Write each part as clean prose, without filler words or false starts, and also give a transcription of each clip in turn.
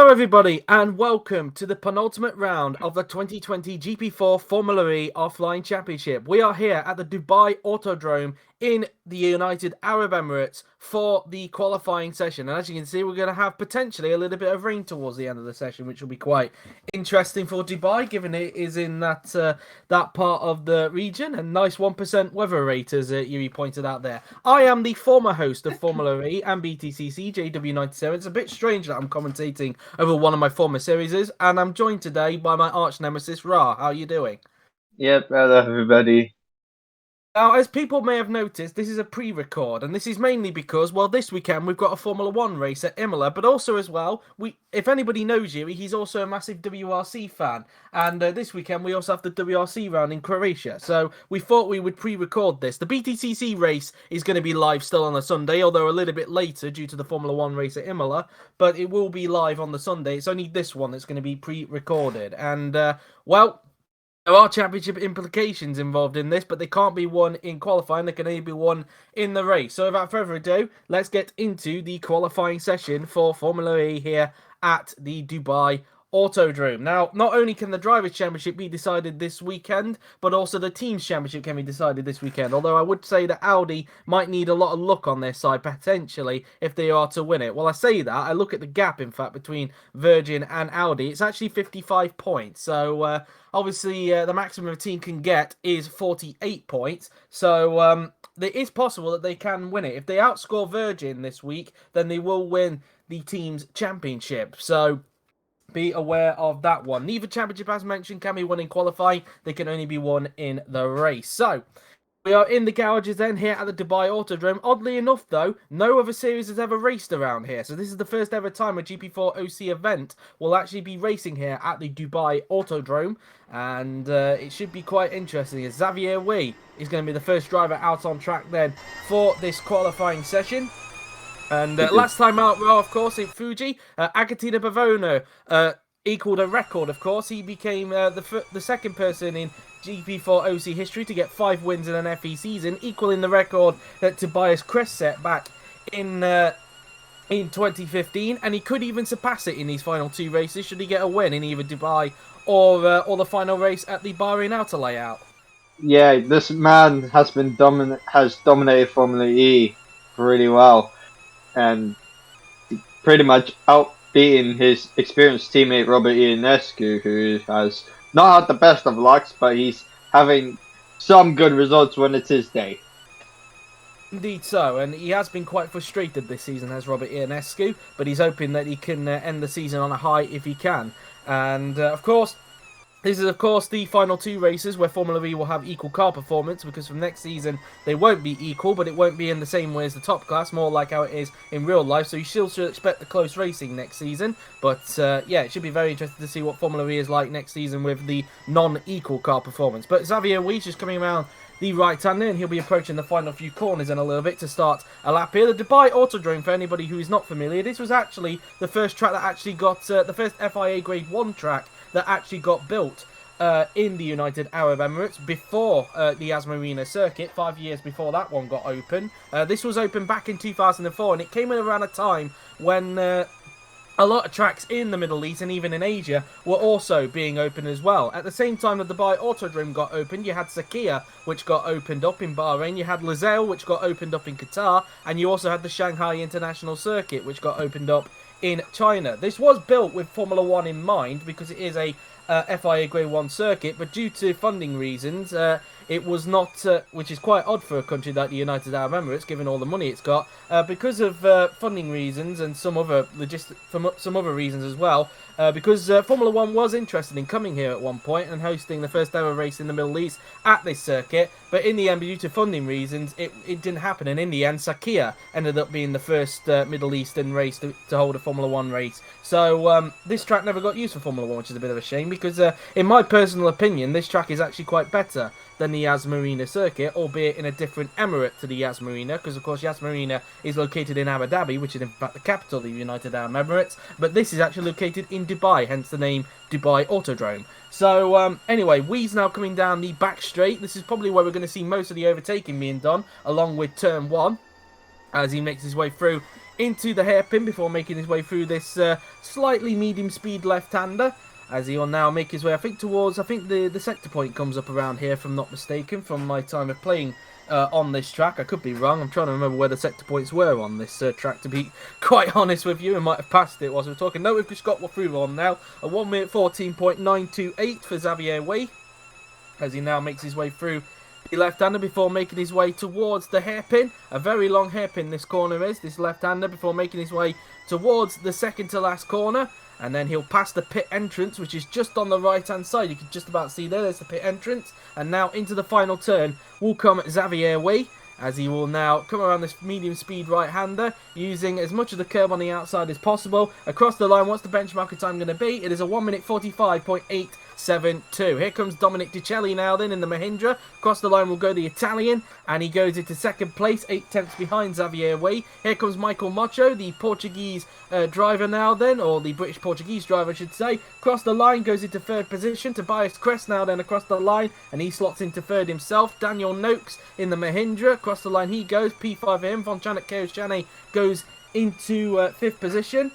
Hello everybody and welcome to the penultimate round of the 2020 GP4 Formula E Offline Championship. We are here at the Dubai Autodrome in the United Arab Emirates for the qualifying session. And as you can see, we're going to have potentially a little bit of rain towards the end of the session, which will be quite interesting for Dubai, given it is in that part of the region. And nice 1% weather rate, as Yuri pointed out there. I am the former host of Formula E and BTCC, JW97. It's a bit strange that I'm commentating over one of my former series, and I'm joined today by my arch nemesis, Ra. How are you doing? Yep, hello everybody. Now, as people may have noticed, this is a pre-record, and this is mainly because, well, this weekend we've got a Formula 1 race at Imola, but also as well, if anybody knows you, he's also a massive WRC fan, and this weekend we also have the WRC round in Croatia, so we thought we would pre-record this. The BTCC race is going to be live still on a Sunday, although a little bit later due to the Formula 1 race at Imola, but it will be live on the Sunday. It's only this one that's going to be pre-recorded, and, well, there are championship implications involved in this, but they can't be won in qualifying. They can only be won in the race. So without further ado, let's get into the qualifying session for Formula E here at the Dubai Autodrome. Now, not only can the Drivers' Championship be decided this weekend, but also the Teams' Championship can be decided this weekend. Although I would say that Audi might need a lot of luck on their side, potentially, if they are to win it. Well, I say that. I look at the gap, in fact, between Virgin and Audi. It's actually 55 points. So, obviously, the maximum a team can get is 48 points. So, it is possible that they can win it. If they outscore Virgin this week, then they will win the Teams' Championship. So, be aware of that one. Neither championship, as mentioned, can be won in qualifying. They can only be won in the race. So, we are in the garages then here at the Dubai Autodrome. Oddly enough, though, no other series has ever raced around here. So this is the first ever time a GP4 OC event will actually be racing here at the Dubai Autodrome. And it should be quite interesting, as Xavier Wee is going to be the first driver out on track then for this qualifying session. And last time out, well, of course, in Fuji, Agatina Bavono equaled a record, of course. He became the second person in GP4 OC history to get 5 wins in an FE season, equaling the record that Tobias Kress set back in 2015. And he could even surpass it in these final 2 races, should he get a win in either Dubai or the final race at the Bahrain Outer Layout. Yeah, this man has dominated Formula E really well, and pretty much outbeaten his experienced teammate Robert Ionescu, who has not had the best of lucks, but he's having some good results when it's his day. Indeed so, and he has been quite frustrated this season, has Robert Ionescu, but he's hoping that he can end the season on a high if he can. And, of course, this is, of course, the final 2 races where Formula E will have equal car performance, because from next season they won't be equal, but it won't be in the same way as the top class, more like how it is in real life. So you still should expect the close racing next season. But, yeah, it should be very interesting to see what Formula E is like next season with the non-equal car performance. But Xavier Weiss is coming around the right-hander, and he'll be approaching the final few corners in a little bit to start a lap here. The Dubai Autodrome, for anybody who is not familiar, this was actually the first track that actually got, the first FIA Grade 1 track that actually got built in the United Arab Emirates before the Yas Marina circuit, 5 years before that one got open. This was opened back in 2004, and it came in around a time when a lot of tracks in the Middle East and even in Asia were also being opened as well. At the same time that the Dubai Autodrome got opened, you had Sakia, which got opened up in Bahrain, you had Losail, which got opened up in Qatar, and you also had the Shanghai International Circuit, which got opened up in China. This was built with Formula 1 in mind, because it is a FIA Grade 1 circuit, but due to funding reasons, it was not, which is quite odd for a country like the United Arab Emirates, given all the money it's got, because of funding reasons and some other reasons as well. Because Formula 1 was interested in coming here at one point and hosting the first ever race in the Middle East at this circuit, but in the end, due to funding reasons, it didn't happen, and in the end, Sakia ended up being the first Middle Eastern race to hold a Formula 1 race. So this track never got used for Formula 1, which is a bit of a shame, because in my personal opinion, this track is actually quite better than the Yas Marina circuit, albeit in a different emirate to the Yas Marina, because of course Yas Marina is located in Abu Dhabi, which is in fact the capital of the United Arab Emirates, but this is actually located in Dubai, hence the name Dubai Autodrome. So anyway, Wee's now coming down the back straight. This is probably where we're going to see most of the overtaking being done, along with turn 1, as he makes his way through into the hairpin before making his way through this slightly medium speed left-hander, as he will now make his way, I think the sector point comes up around here, if I'm not mistaken, from my time of playing on this track. I could be wrong. I'm trying to remember where the sector points were on this track, to be quite honest with you. I might have passed it whilst we were talking. No, we've just got through on now. A 1 minute 14.928 for Xavier Wei, as he now makes his way through the left-hander before making his way towards the hairpin. A very long hairpin this corner is, this left-hander, before making his way towards the second to last corner. And then he'll pass the pit entrance, which is just on the right-hand side. You can just about see there's the pit entrance. And now into the final turn will come Xavier Wei, as he will now come around this medium speed right-hander, using as much of the curb on the outside as possible. Across the line, what's the benchmark time going to be? It is a 1 minute 45.872. Here comes Dominic Dicelli now then in the Mahindra. Across the line will go the Italian, and he goes into second place, 8 tenths behind Xavier Wei. Here comes Michael Mocho, the Portuguese driver now then, or the British-Portuguese driver I should say. Across the line goes into third position. Tobias Kress now then across the line, and he slots into third himself. Daniel Noakes in the Mahindra. Across the line he goes, P5 for him. Von Chanek Keoshane goes into fifth position.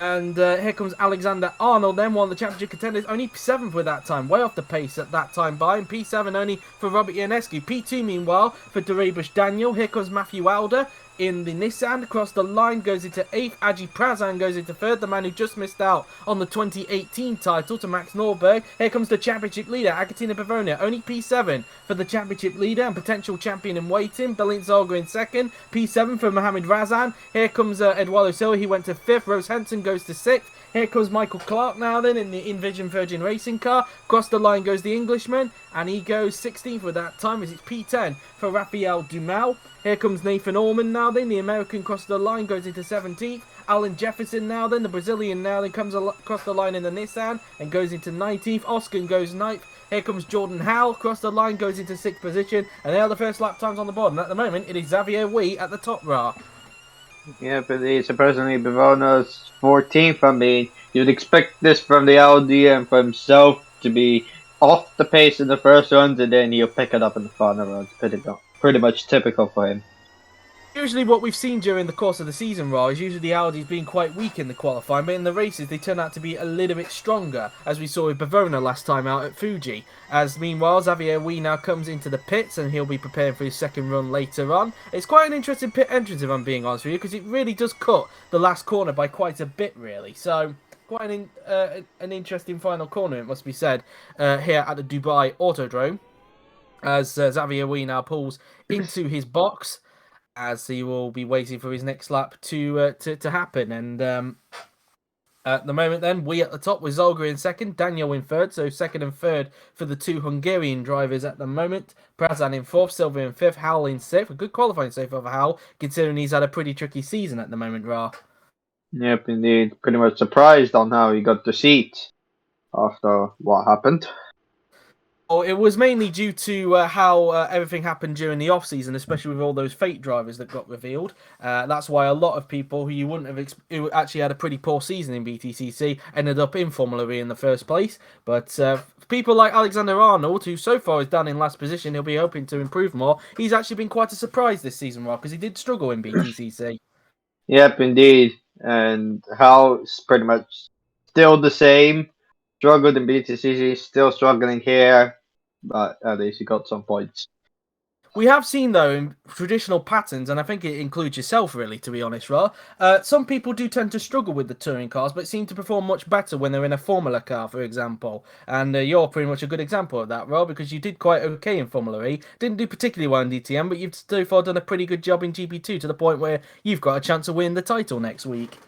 And here comes Alexander Arnold then, one of the championship contenders, only P7 with that time, way off the pace at that time by, and P7 only for Robert Ionescu. P2 meanwhile for Derebush Daniel. Here comes Matthew Wilder in the Nissan. Across the line goes into 8th. Aji Prazan goes into 3rd, the man who just missed out on the 2018 title to Max Norberg. Here comes the championship leader, Agatina Pavonia, only P7 for the championship leader and potential champion in waiting. Belint Zolga in 2nd, P7 for Mohammed Razan. Here comes Eduardo Silva, he went to 5th. Rose Henson goes to 6th. Here comes Michael Clark now then in the Envision Virgin Racing car. Across the line goes the Englishman, and he goes 16th with that time, as it's P10 for Raphael Dumal. Here comes Nathan Allman now then, the American across the line goes into 17th. Alan Jefferson now then, the Brazilian now then, comes across the line in the Nissan and goes into 19th. Oscar goes 9th. Here comes Jordan Howell, across the line goes into 6th position, and they are the first lap times on the board. And at the moment, it is Xavier Wei at the top, Ra. Yeah, but surprisingly, Bavona's 14th. I mean, you'd expect this from the Audi and for himself to be off the pace in the first runs, and then he'll pick it up in the final runs. Pretty much typical for him. Usually what we've seen during the course of the season, Ra, is usually the Audi's being quite weak in the qualifying, but in the races they turn out to be a little bit stronger, as we saw with Bavona last time out at Fuji. As meanwhile, Xavier Wei now comes into the pits, and he'll be preparing for his second run later on. It's quite an interesting pit entrance, if I'm being honest with you, because it really does cut the last corner by quite a bit, really. So, quite an interesting final corner, it must be said, here at the Dubai Autodrome, as Xavier Wei now pulls into his box, as he will be waiting for his next lap to happen. And at the moment then, we at the top with Zolga in 2nd, Daniel in 3rd, so 2nd and 3rd for the two Hungarian drivers at the moment. Prazan in 4th, Silva in 5th, Howell in 6th. A good qualifying so far for Howell, considering he's had a pretty tricky season at the moment, Ra. Yep, indeed. Pretty much surprised on how he got the seat after what happened. Oh, it was mainly due to how everything happened during the off-season, especially with all those fake drivers that got revealed. That's why a lot of people who you wouldn't have who actually had a pretty poor season in BTCC ended up in Formula E in the first place. But people like Alexander Arnold, who so far is down in last position, he'll be hoping to improve more. He's actually been quite a surprise this season, Rob, because he did struggle in BTCC. Yep, indeed. And Hal's pretty much still the same. Struggled in BTCC, still struggling here, but at least he got some points. We have seen, though, in traditional patterns, and I think it includes yourself, really, to be honest, Ra, some people do tend to struggle with the touring cars, but seem to perform much better when they're in a Formula car, for example. And you're pretty much a good example of that, Ra, because you did quite okay in Formula E. Didn't do particularly well in DTM, but you've so far done a pretty good job in GP2 to the point where you've got a chance to win the title next week.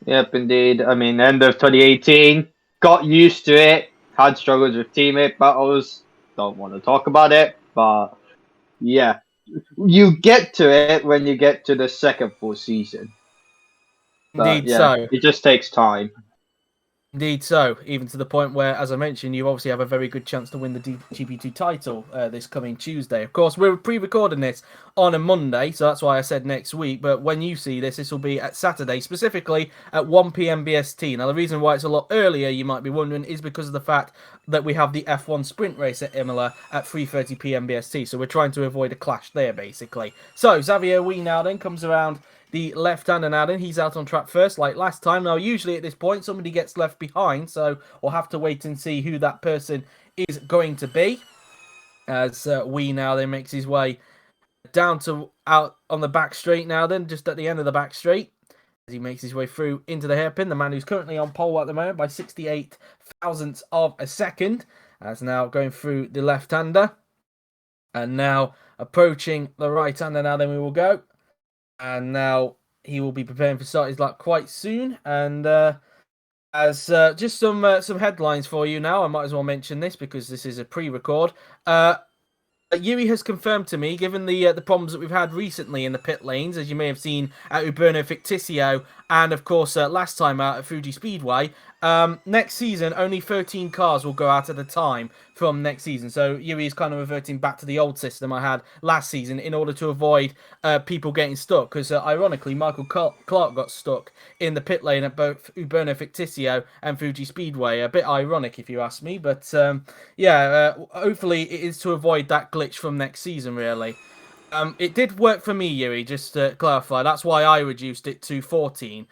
Yep, indeed. I mean, end of 2018, got used to it, had struggles with teammate battles, don't want to talk about it, but yeah, you get to it when you get to the second full season. But, Indeed yeah, so. it just takes time. Indeed so, even to the point where, as I mentioned, you obviously have a very good chance to win the GP2 title this coming Tuesday. Of course, we're pre-recording this on a Monday, so that's why I said next week, but when you see this, this will be at Saturday, specifically at 1 p.m. BST. Now, the reason why it's a lot earlier, you might be wondering, is because of the fact that we have the F1 sprint race at Imola at 3:30 p.m. BST, so we're trying to avoid a clash there, basically. So, Xavier Wei now then comes around the left-hander now. Then he's out on track first, like last time. Now, usually at this point, somebody gets left behind, so we'll have to wait and see who that person is going to be. As Wee now then makes his way down to out on the back straight now, then just at the end of the back straight. As he makes his way through into the hairpin, the man who's currently on pole at the moment by 68 thousandths of a second, as now going through the left-hander, and now approaching the right-hander. Now then we will go, and now he will be preparing for start his lap quite soon. And as just some headlines for you now, I might as well mention this because this is a pre-record. Yuri has confirmed to me, given the problems that we've had recently in the pit lanes, as you may have seen at Uberno Ficticio, and of course last time out at Fuji Speedway, next season only 13 cars will go out at a time from next season. So Yuri is kind of reverting back to the old system I had last season in order to avoid people getting stuck. Because ironically, Michael Clark got stuck in the pit lane at both Uberno Ficticio and Fuji Speedway. A bit ironic if you ask me, but hopefully it is to avoid that glitch from next season, really. It did work for me, Yuri, just to clarify. That's why I reduced it to 14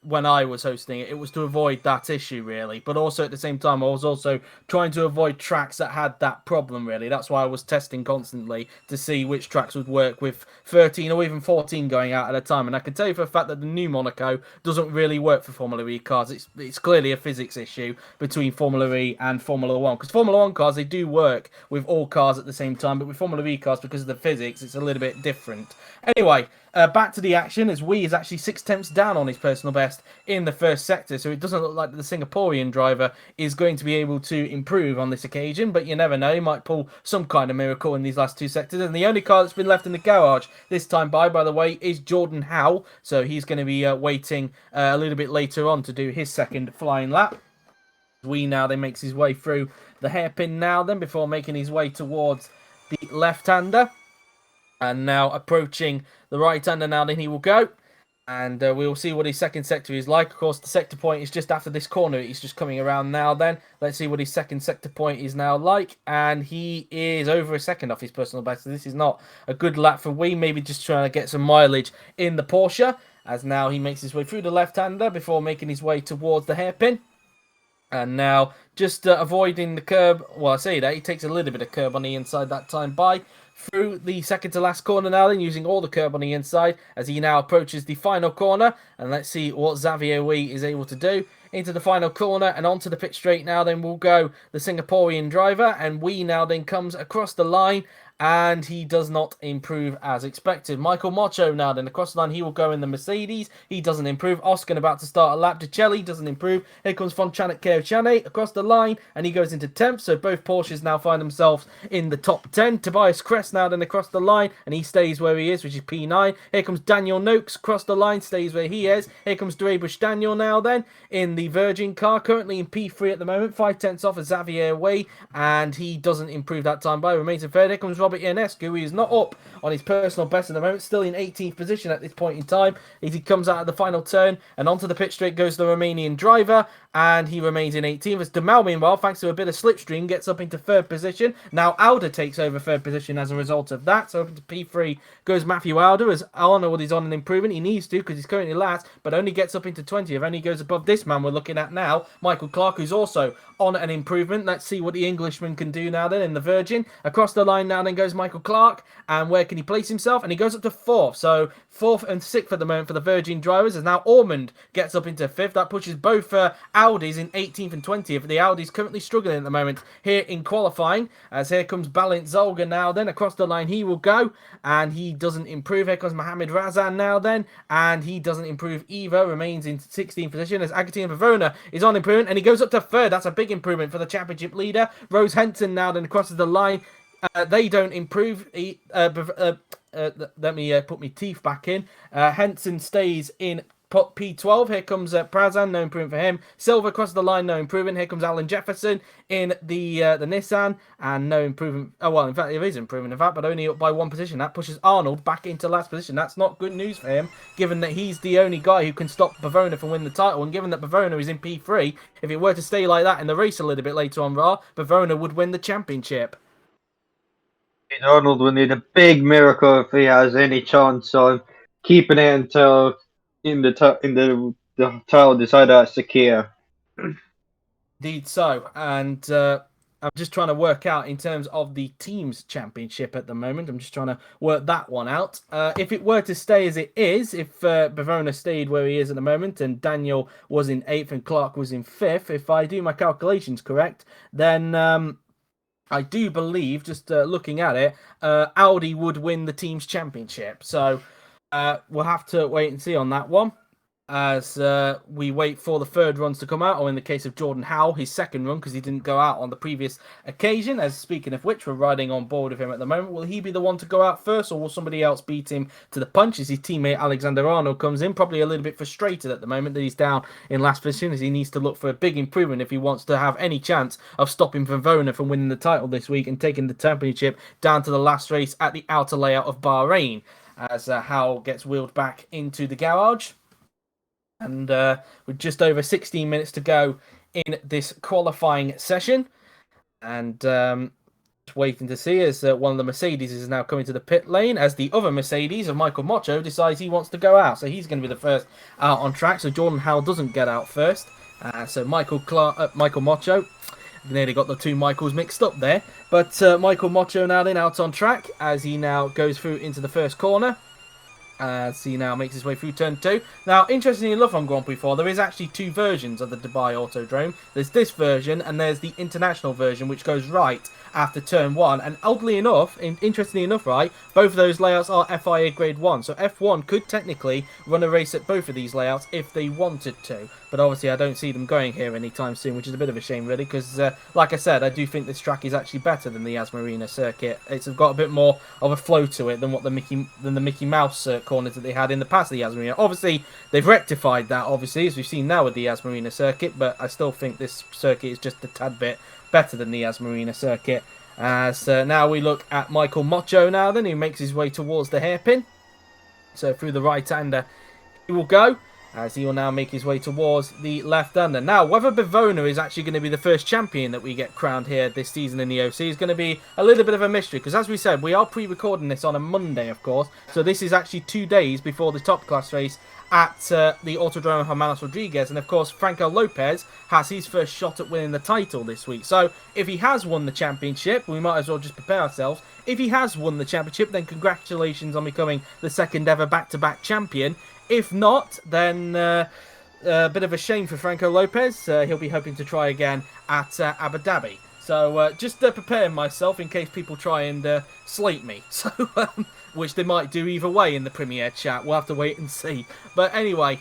when I was hosting it. It was to avoid that issue, really. But also, at the same time, I was also trying to avoid tracks that had that problem, really. That's why I was testing constantly to see which tracks would work with 13 or even 14 going out at a time. And I can tell you for a fact that the new Monaco doesn't really work for Formula E cars. It's clearly a physics issue between Formula E and Formula 1. Because Formula 1 cars, they do work with all cars at the same time. But with Formula E cars, because of the physics, it's a little bit different. Anyway, back to the action, as Wee is actually 6 tenths down on his personal best in the first sector, so it doesn't look like the Singaporean driver is going to be able to improve on this occasion, but you never know, he might pull some kind of miracle in these last 2 sectors. And the only car that's been left in the garage this time by the way, is Jordan Howe, so he's going to be waiting a little bit later on to do his second flying lap. Wee now then makes his way through the hairpin now then, before making his way towards the left-hander. And now approaching the right-hander now, then he will go. And we'll see what his second sector is like. Of course, the sector point is just after this corner. He's just coming around now then. Let's see what his second sector point is now like. And he is over a second off his personal best. So this is not a good lap for Wee. Maybe just trying to get some mileage in the Porsche. As now he makes his way through the left-hander before making his way towards the hairpin. And now just avoiding the curb. Well, I say that. He takes a little bit of curb on the inside that time by. Through the second to last corner now, then using all the curb on the inside as he now approaches the final corner. And let's see what Xavier Wee is able to do. Into the final corner and onto the pit straight now, then will go the Singaporean driver. And Wee now then comes across the line. And he does not improve as expected. Michael Macho now then across the line. He will go in the Mercedes. He doesn't improve. Oscar about to start a lap. Dicelli doesn't improve. Here comes Fonchanek Keochane across the line. And he goes into 10th. So both Porsches now find themselves in the top 10. Tobias Kress now then across the line. And he stays where he is, which is P9. Here comes Daniel Noakes across the line. Stays where he is. Here comes Durabush Daniel now then in the Virgin car. Currently in P3 at the moment. 5 tenths off of Xavier Wee. And he doesn't improve that time by. Remains in third. Here comes Robert Ionescu, who is not up on his personal best at the moment, still in 18th position at this point in time. As he comes out of the final turn and onto the pit straight goes the Romanian driver, and he remains in 18th. As Demal, meanwhile, thanks to a bit of slipstream, gets up into third position. Now Alder takes over third position as a result of that. So up into P3 goes Matthew Alder, as Arnold is on an improvement. He needs to because he's currently last, but only gets up into 20th. Only goes above this man we're looking at now, Michael Clark, who's also on an improvement. Let's see what the Englishman can do now then in the Virgin. Across the line now then goes Michael Clark, and where can he place himself? And he goes up to 4th. So 4th and 6th at the moment for the Virgin drivers, as now Ormond gets up into 5th. That pushes both Audis in 18th and 20th. The Audi's currently struggling at the moment here in qualifying, as here comes Balint Zolga now then. Across the line he will go, and he doesn't improve. Here comes Mohammed Razan now then, and he doesn't improve either. Remains in 16th position as Agatin Pavona is on improvement, and he goes up to 3rd. That's a big improvement for the championship leader. Rose Henson now then crosses the line. They don't improve. Let me put my teeth back in. Henson stays in P12. Here comes Prazan, no improvement for him. Silver crosses the line, no improvement. Here comes Alan Jefferson in the Nissan, and no improvement. Oh, well, in fact, there is improvement in fact, but only up by 1 position. That pushes Arnold back into last position. That's not good news for him, given that he's the only guy who can stop Pavona from winning the title, and given that Pavona is in P3, if it were to stay like that in the race a little bit later on, Pavona would win the championship. Arnold will need a big miracle if he has any chance on keeping it until the title decider at Sakia. Indeed so, and I'm just trying to work out in terms of the team's championship at the moment. I'm just trying to work that one out. If it were to stay as it is, if Bavona stayed where he is at the moment, and Daniel was in 8th and Clark was in 5th, if I do my calculations correct, then I do believe, just looking at it, Audi would win the team's championship. So we'll have to wait and see on that one, as we wait for the third runs to come out, or in the case of Jordan Howell, his second run, because he didn't go out on the previous occasion. As speaking of which, we're riding on board with him at the moment. Will he be the one to go out first, or will somebody else beat him to the punch as his teammate Alexander Arnold comes in? Probably a little bit frustrated at the moment that he's down in last position, as he needs to look for a big improvement if he wants to have any chance of stopping Vavona from winning the title this week and taking the championship down to the last race at the outer layout of Bahrain, as Howell gets wheeled back into the garage. And with just over 16 minutes to go in this qualifying session. And just waiting to see as one of the Mercedes is now coming to the pit lane, as the other Mercedes of Michael Mocho decides he wants to go out. So he's going to be the first out on track. So Jordan Howell doesn't get out first. So Michael Mocho. Nearly got the two Michaels mixed up there. But Michael Mocho now then out on track as he now goes through into the first corner. As he now makes his way through turn 2. Now, interestingly enough on Grand Prix 4, there is actually two versions of the Dubai Autodrome. There's this version, and there's the international version, which goes right after turn 1. And oddly enough, interestingly enough, right, both of those layouts are FIA Grade 1. So F1 could technically run a race at both of these layouts if they wanted to. But obviously, I don't see them going here anytime soon, which is a bit of a shame, really, because, like I said, I do think this track is actually better than the Yas Marina circuit. It's got a bit more of a flow to it than what the Mickey Mouse corners that they had in the past of the Yas Marina. Obviously, they've rectified that, obviously, as we've seen now with the Yas Marina circuit, but I still think this circuit is just a tad bit better than the Yas Marina circuit. As now we look at Michael Mocho now then, who makes his way towards the hairpin. So through the right-hander he will go, as he will now make his way towards the left-hander. Now, whether Bavona is actually going to be the first champion that we get crowned here this season in the OC is going to be a little bit of a mystery, because as we said, we are pre-recording this on a Monday, of course, so this is actually 2 days before the top class race at the Autodrome Hermanos Rodriguez, and of course Franco Lopez has his first shot at winning the title this week. So if he has won the championship, we might as well just prepare ourselves. If he has won the championship, then congratulations on becoming the second ever back-to-back champion. If not, then a bit of a shame for Franco Lopez. He'll be hoping to try again at Abu Dhabi. So just preparing myself in case people try and slate me. So which they might do either way in the Premiere chat. We'll have to wait and see. But anyway,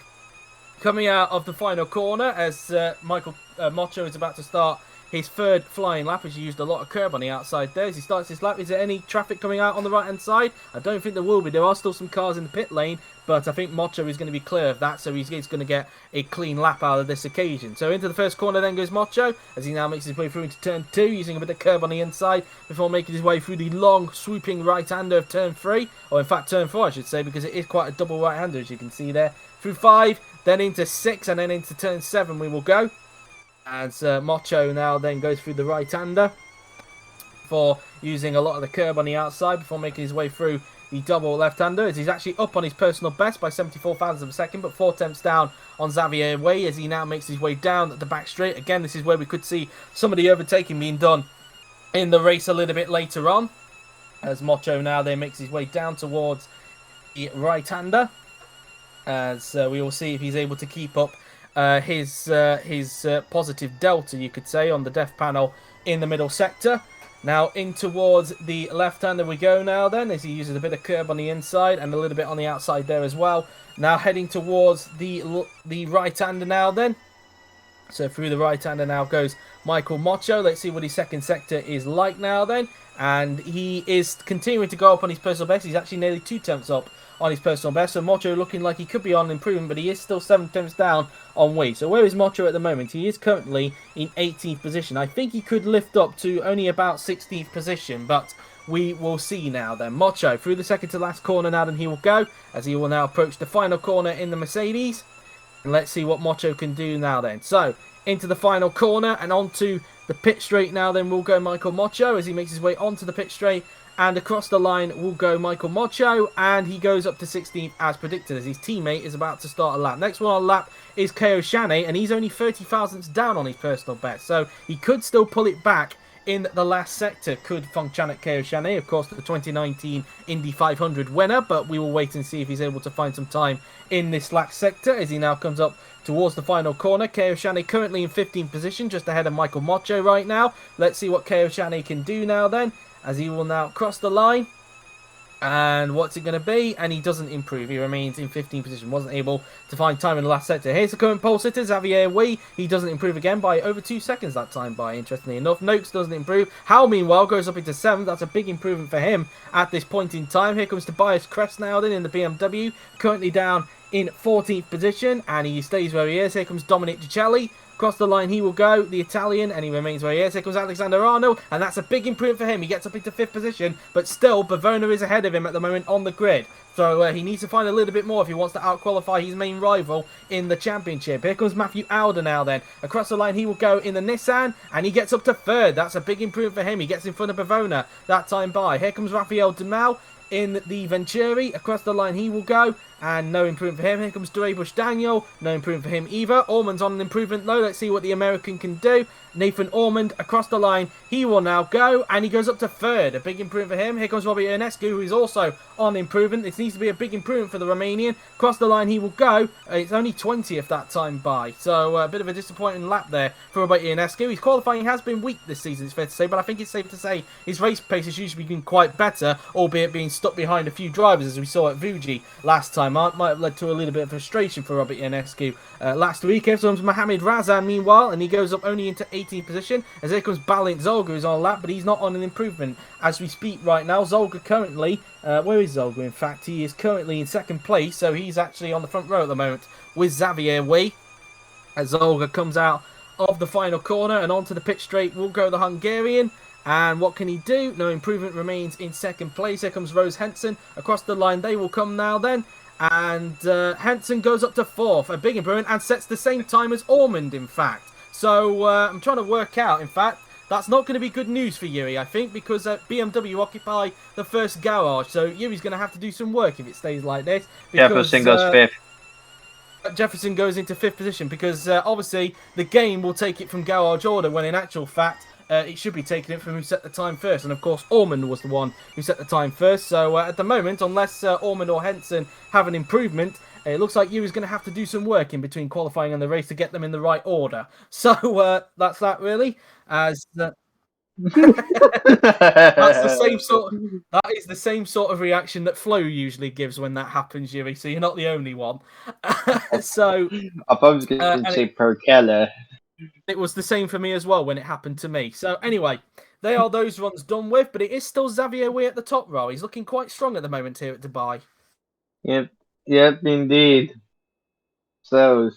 coming out of the final corner as Michael Mocho is about to start his third flying lap, as he used a lot of curb on the outside there. As he starts his lap, is there any traffic coming out on the right-hand side? I don't think there will be. There are still some cars in the pit lane, but I think Mocho is going to be clear of that, so he's going to get a clean lap out of this occasion. So into the first corner then goes Mocho, as he now makes his way through into turn 2, using a bit of curb on the inside, before making his way through the long, swooping right-hander of turn 3, or in fact turn 4 I should say, because it is quite a double right-hander, as you can see there. Through 5, then into 6, and then into turn 7 we will go. As Mocho now then goes through the right-hander for using a lot of the curb on the outside before making his way through the double left-hander, as he's actually up on his personal best by 74 thousandths of a second, but 4 tenths down on Xavier Way as he now makes his way down at the back straight. Again, this is where we could see some of the overtaking being done in the race a little bit later on, as Mocho now then makes his way down towards the right-hander, as we will see if he's able to keep up his positive delta, you could say, on the def panel in the middle sector. Now in towards the left-hander we go now then, as he uses a bit of curb on the inside and a little bit on the outside there as well. Now heading towards the right-hander now then. So through the right-hander now goes Michael Mocho. Let's see what his second sector is like now then. And he is continuing to go up on his personal best. He's actually nearly 2 tenths up on his personal best. So Mocho looking like he could be on improvement, but he is still 7 tenths down on Wee. So where is Mocho at the moment? He is currently in 18th position. I think he could lift up to only about 16th position, but we will see now then. Mocho through the second to last corner now then he will go, as he will now approach the final corner in the Mercedes. And let's see what Mocho can do now then. So into the final corner and onto the pit straight now then will go Michael Mocho, as he makes his way onto the pit straight And across the line will go Michael Mocho, and he goes up to 16th as predicted, as his teammate is about to start a lap. Next one on lap is Ko Shane, and he's only 30 thousandths down on his personal best, so he could still pull it back in the last sector. Could Fongchanak Ko Shane, of course, the 2019 Indy 500 winner, but we will wait and see if he's able to find some time in this last sector as he now comes up towards the final corner. Ko Shane currently in 15th position, just ahead of Michael Mocho right now. Let's see what Ko Shane can do now then, as he will now cross the line. And what's it going to be? And he doesn't improve. He remains in 15th position. Wasn't able to find time in the last sector. Here's the current pole sitter, Xavier Wee. He doesn't improve again by over 2 seconds that time by, interestingly enough. Noakes doesn't improve. Howe, meanwhile, goes up into 7th. That's a big improvement for him at this point in time. Here comes Tobias Kress now then in the BMW. Currently down in 14th position. And he stays where he is. Here comes Dominic Gicelli. Across the line he will go, the Italian, and he remains where he is. Here comes Alexander Arnold, and that's a big improvement for him. He gets up into 5th position, but still, Bavona is ahead of him at the moment on the grid. So he needs to find a little bit more if he wants to out-qualify his main rival in the championship. Here comes Matthew Alder now then. Across the line he will go in the Nissan, and he gets up to 3rd. That's a big improvement for him. He gets in front of Bavona that time by. Here comes Rafael Dumal in the Venturi. Across the line he will go, and no improvement for him. Here comes Bush Daniel, no improvement for him either. Ormond's on an improvement though. Let's see what the American can do. Nathan Ormond across the line, he will now go, and he goes up to 3rd. A big improvement for him. Here comes Robbie Ionescu, who is also on improvement. This needs to be a big improvement for the Romanian. Across the line he will go. It's only 20th that time by, so a bit of a disappointing lap there for Robbie Ionescu. His qualifying has been weak this season, it's fair to say, but I think it's safe to say his race pace has usually been quite better, albeit being stuck behind a few drivers, as we saw at Fuji last time. Might have led to a little bit of frustration for Robert Ionescu last week. Here comes Mohammed Razan, meanwhile, and he goes up only into 18th position, as here comes Balint Zolga, who's on a lap, but he's not on an improvement as we speak right now. Zolga currently, where is Zolga in fact? He is currently in 2nd place, so he's actually on the front row at the moment with Xavier Wee. As Zolga comes out of the final corner and onto the pit straight will go the Hungarian. And what can he do? No improvement, remains in 2nd place. Here comes Rose Henson. Across the line they will come now then. And Henson goes up to 4th. A big improvement, and sets the same time as Ormond, in fact. So I'm trying to work out, in fact, that's not going to be good news for Yuri, I think, because BMW occupy the first garage. So Yuri's going to have to do some work if it stays like this. Because, Jefferson goes 5th. Jefferson goes into 5th position because obviously the game will take it from garage order, when in actual fact it should be taking it from who set the time first. And of course Ormond was the one who set the time first. So at the moment, unless Ormond or Henson have an improvement, it looks like Yui's going to have to do some work in between qualifying and the race to get them in the right order. So that's that really. As that's the same sort. That is the same sort of reaction that Flo usually gives when that happens, Yuri. So you're not the only one. So I was going to say Per Keller. It was the same for me as well when it happened to me. So anyway, they are those runs done with, but it is still Xavier Wee at the top row. He's looking quite strong at the moment here at Dubai. Yep, indeed. So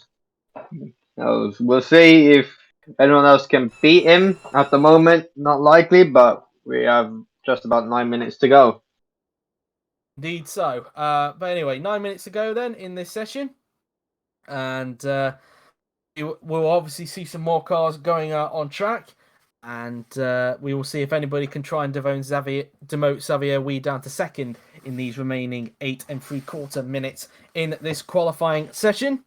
we'll see if anyone else can beat him. At the moment, not likely, but we have just about 9 minutes to go. Indeed so. But anyway, 9 minutes to go then in this session. And we'll obviously see some more cars going on track. And we will see if anybody can try and demote Xavier Wee down to 2nd in these remaining 8 3/4 minutes in this qualifying session.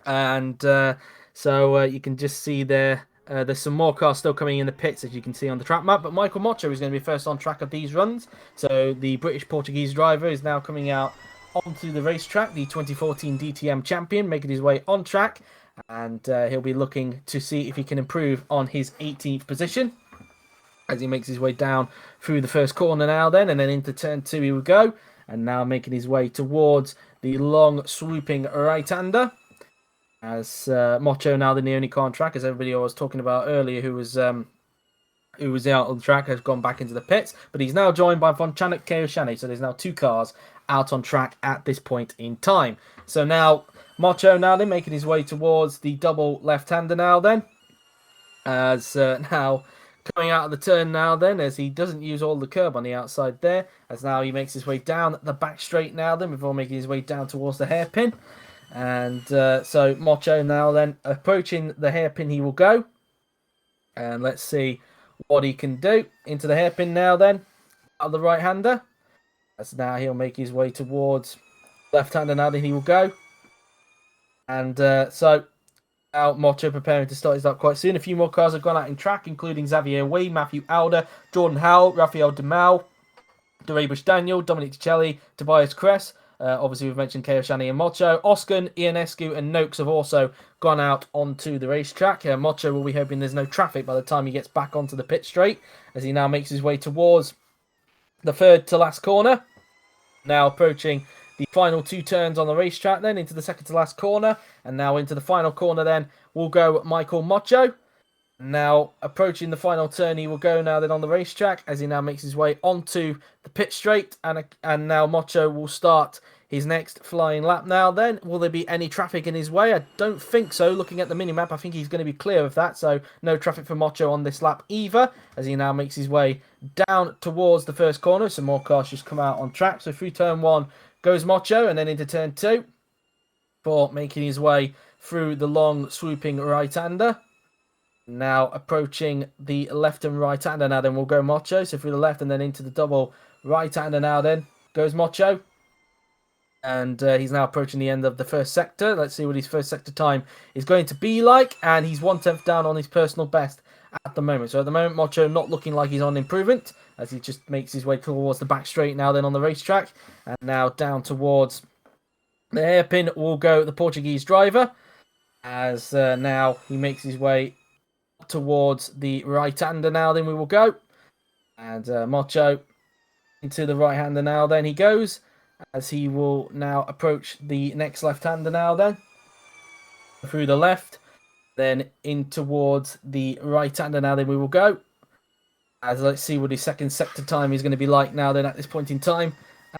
And so you can just see there, there's some more cars still coming in the pits, as you can see on the track map. But Michael Mocho is going to be first on track of these runs. So the British-Portuguese driver is now coming out onto the racetrack, the 2014 DTM champion, making his way on track. And he'll be looking to see if he can improve on his 18th position as he makes his way down through the first corner now then, and then into turn 2 he will go, and now making his way towards the long swooping right-hander as Mocho now the only car on track, as everybody I was talking about earlier who was out on the track has gone back into the pits, but he's now joined by Fongchanak Ko Shane, so there's now 2 cars out on track at this point in time. So now Mocho now then making his way towards the double left-hander now then, as now coming out of the turn now then, as he doesn't use all the curb on the outside there, as now he makes his way down the back straight now then before making his way down towards the hairpin. And so Mocho now then approaching the hairpin he will go, and let's see what he can do into the hairpin now then. of the right-hander. As now he'll make his way towards left-hander now, then he will go. And so now Mocho preparing to start his lap quite soon. A few more cars have gone out in track, including Xavier Wee, Matthew Alder, Jordan Howell, Rafael Demal, Dorebush Daniel, Dominic Ticelli, Tobias Kress. Obviously, we've mentioned Keo Shani and Mocho. Oscan, Ionescu, and Noakes have also gone out onto the racetrack. Mocho will be hoping there's no traffic by the time he gets back onto the pit straight, as he now makes his way towards the third to last corner. Now approaching the final 2 turns on the racetrack, then into the second to last corner, and now into the final corner. Then will go Michael Mocho. Now approaching the final turn, he will go now then on the racetrack as he now makes his way onto the pit straight, and now Mocho will start his next flying lap. Now then, will there be any traffic in his way? I don't think so. Looking at the mini-map, I think he's going to be clear of that, so no traffic for Mocho on this lap either, as he now makes his way down towards the first corner. Some more cars just come out on track. So through turn 1 goes Mocho, and then into turn 2 for making his way through the long swooping right-hander. Now approaching the left and right-hander now, then we'll go Mocho. So through the left and then into the double right-hander now, then goes Mocho. And he's now approaching the end of the first sector. Let's see what his first sector time is going to be like. And he's 1/10 down on his personal best at the moment. So at the moment, Mocho not looking like he's on improvement, as he just makes his way towards the back straight now then on the racetrack. And now down towards the hairpin will go the Portuguese driver, as now he makes his way towards the right-hander now, then we will go. And Mocho into the right-hander now, then he goes, as he will now approach the next left-hander now then. Through the left, then in towards the right-hander now, then we will go. As let's see what his second sector time is going to be like now then at this point in time.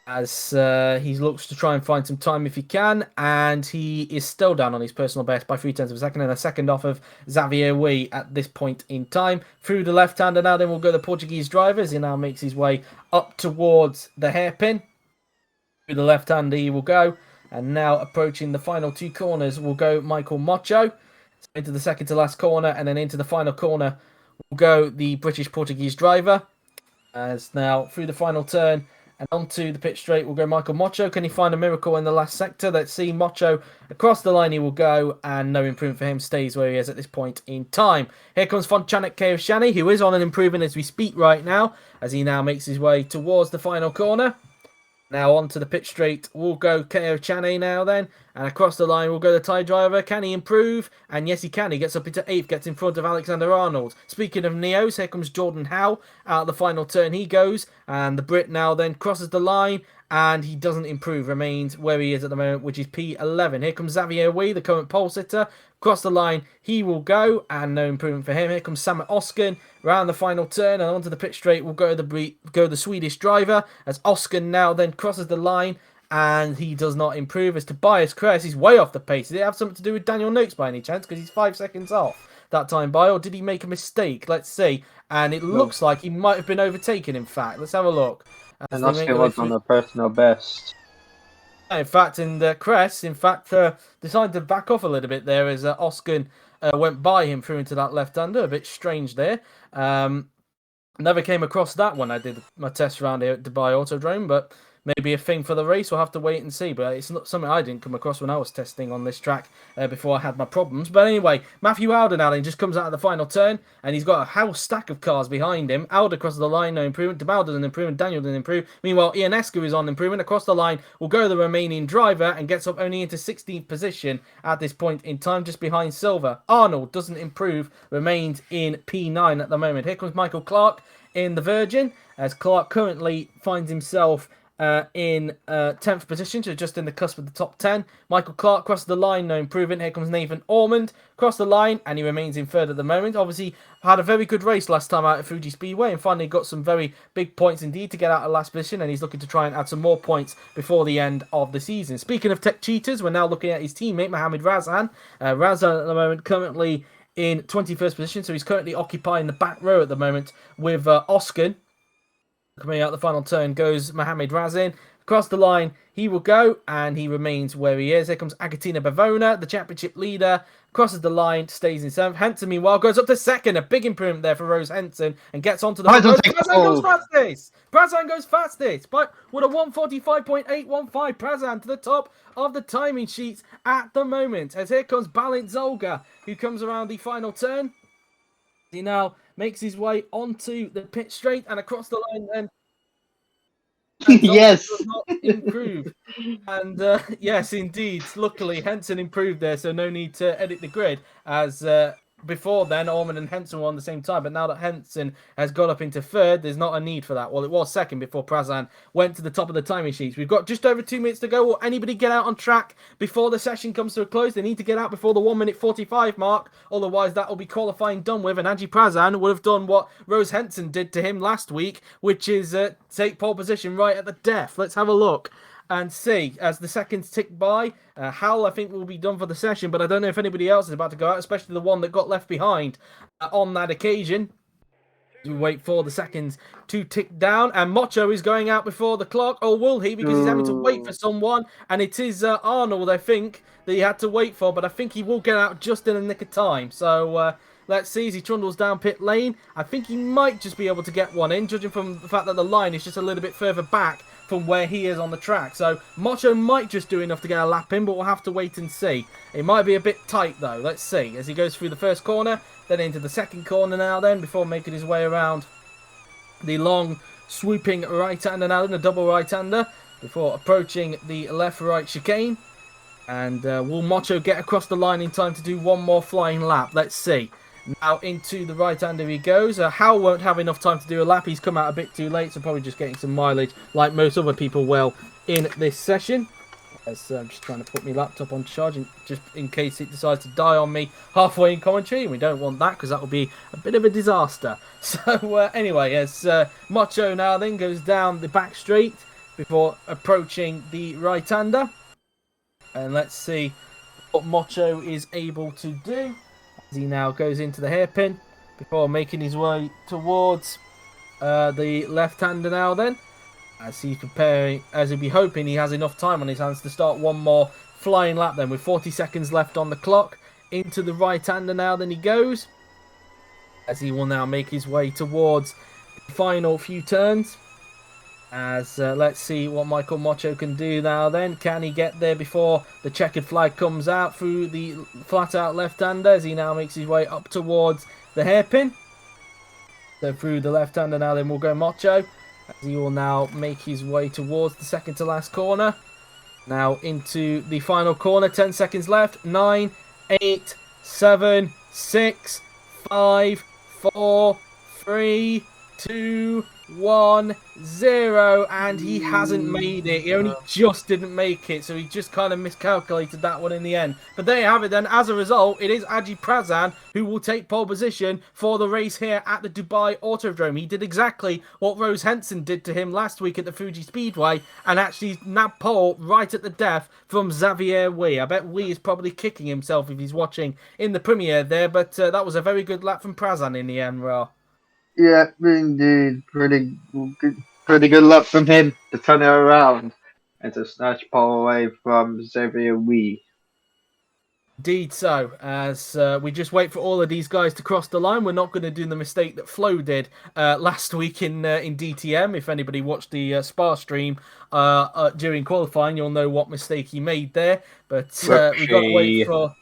As he looks to try and find some time if he can, and he is still down on his personal best by 0.3 of a second, and a second off of Xavier Wee at this point in time. Through the left-hander now, then we'll go the Portuguese driver, as he now makes his way up towards the hairpin. Through the left-hander he will go, and now approaching the final 2 corners will go Michael Mocho. So into the second to last corner, and then into the final corner will go the British-Portuguese driver. As now through the final turn, and onto the pit straight will go Michael Mocho. Can he find a miracle in the last sector? Let's see. Mocho across the line he will go, and no improvement for him. Stays where he is at this point in time. Here comes Fonchanek Keoshani, who is on an improvement as we speak right now, as he now makes his way towards the final corner. Now onto the pit straight will go Keo Chane now then. And across the line will go the Thai driver. Can he improve? And yes, he can. He gets up into 8th, gets in front of Alexander Arnold. Speaking of Neos, here comes Jordan Howe. Out of the final turn he goes. And the Brit now then crosses the line. And he doesn't improve, remains where he is at the moment, which is P11. Here comes Xavier Wee, the current pole sitter. Across the line, he will go, and no improvement for him. Here comes Samet Oskan, around the final turn, and onto the pit straight will go the Swedish driver, as Oskan now then crosses the line, and he does not improve. As Tobias Kress, he's way off the pace. Did it have something to do with Daniel Noakes by any chance? Because he's 5 seconds off that time by, or did he make a mistake? Let's see. And it looks like he might have been overtaken, in fact. Let's have a look. And Oscar was on the personal best. In fact, Kress, decided to back off a little bit there as Oscar went by him through into that left-hander. A bit strange there. Never came across that when I did my test round here at Dubai Autodrome, but maybe a thing for the race. We'll have to wait and see, but it's not something I didn't come across when I was testing on this track before I had my problems. But anyway, Matthew Alder now then just comes out of the final turn, and he's got a whole stack of cars behind him. Alder crosses the line, no improvement. Demal doesn't improve, Daniel doesn't improve. Meanwhile, Ionescu is on improvement. Across the line will go the Romanian driver and gets up only into 16th position at this point in time, just behind Silver. Arnold doesn't improve, remains in P9 at the moment. Here comes Michael Clark in the Virgin, as Clark currently finds himself in 10th position, so just in the cusp of the top 10. Michael Clark crosses the line, no improvement. Here comes Nathan Ormond, cross the line, and he remains in third at the moment. Obviously, had a very good race last time out at Fuji Speedway, and finally got some very big points indeed to get out of last position, and he's looking to try and add some more points before the end of the season. Speaking of tech cheaters, we're now looking at his teammate, Mohammed Razan. Razan at the moment currently in 21st position, so he's currently occupying the back row at the moment with Oscar. Coming out the final turn goes Mohammed Razan. across the line he will go, and he remains where he is. Here comes Agatina Bavona, the championship leader, crosses the line, stays in 7th. Henson, meanwhile, goes up to 2nd. A big improvement there for Rose Henson, and gets onto the front road. Prazan goes fastest! Prazan goes fastest! But with a 1:45.815, Prazan to the top of the timing sheets at the moment. As here comes Balint Zolga, who comes around the final turn. He now makes his way onto the pit straight and across the line then. Yes. Does not improve. And yes, indeed. Luckily, Henson improved there, so no need to edit the grid. As before then, Orman and Henson were on the same time. But now that Henson has got up into 3rd, there's not a need for that. Well, it was 2nd before Prazan went to the top of the timing sheets. We've got just over 2 minutes to go. Will anybody get out on track before the session comes to a close? They need to get out before the 1:45 mark. Otherwise, that will be qualifying done with. And Angie Prazan would have done what Rose Henson did to him last week, which is take pole position right at the death. Let's have a look and see as the seconds tick by. Hal, I think, will be done for the session, but I don't know if anybody else is about to go out, especially the one that got left behind on that occasion. We wait for the seconds to tick down, and Mocho is going out before the clock, or will he? Because he's having to wait for someone, and it is Arnold, I think, that he had to wait for, but I think he will get out just in the nick of time. So let's see as he trundles down pit lane. I think he might just be able to get one in, judging from the fact that the line is just a little bit further back from where he is on the track. So Mocho might just do enough to get a lap in, but we'll have to wait and see. It might be a bit tight though. Let's see as he goes through the first corner, then into the second corner now then, before making his way around the long swooping right-hander now, then a double right-hander, before approaching the left-right chicane. And will Mocho get across the line in time to do one more flying lap? Let's see. Now into the right-hander he goes. Hal won't have enough time to do a lap. He's come out a bit too late, so probably just getting some mileage like most other people will in this session. As I'm just trying to put my laptop on charge, just in case it decides to die on me halfway in commentary. We don't want that because that would be a bit of a disaster. So anyway, as Mocho now then goes down the back straight before approaching the right-hander. And let's see what Mocho is able to do. He now goes into the hairpin before making his way towards the left-hander now then. As he's preparing, as he'll be hoping he has enough time on his hands to start one more flying lap then. With 40 seconds left on the clock. Into the right-hander now then he goes. As he will now make his way towards the final few turns. As let's see what Michael Mocho can do now then. Can he get there before the checkered flag comes out through the flat out left-hander as he now makes his way up towards the hairpin. So through the left-hander now then we'll go Mocho. As he will now make his way towards the second to last corner. Now into the final corner. 10 seconds left. 9, 8, 7, 6, 5, 4, 3, 2, 1, 0, and he hasn't made it. He only just didn't make it, so he just kind of miscalculated that one in the end. But there you have it then. As a result, it is Aji Prazan who will take pole position for the race here at the Dubai Autodrome. He did exactly what Rose Henson did to him last week at the Fuji Speedway and actually nabbed pole right at the death from Xavier Wee. I bet Wee is probably kicking himself if he's watching in the premiere there, but that was a very good lap from Prazan in the end, Ra. Yeah, indeed. Pretty good luck from him to turn it around and to snatch pole away from Xavier Wee. Indeed so, as we just wait for all of these guys to cross the line. We're not going to do the mistake that Flo did last week in DTM. If anybody watched the Spa stream during qualifying, you'll know what mistake he made there. But we've got to wait for...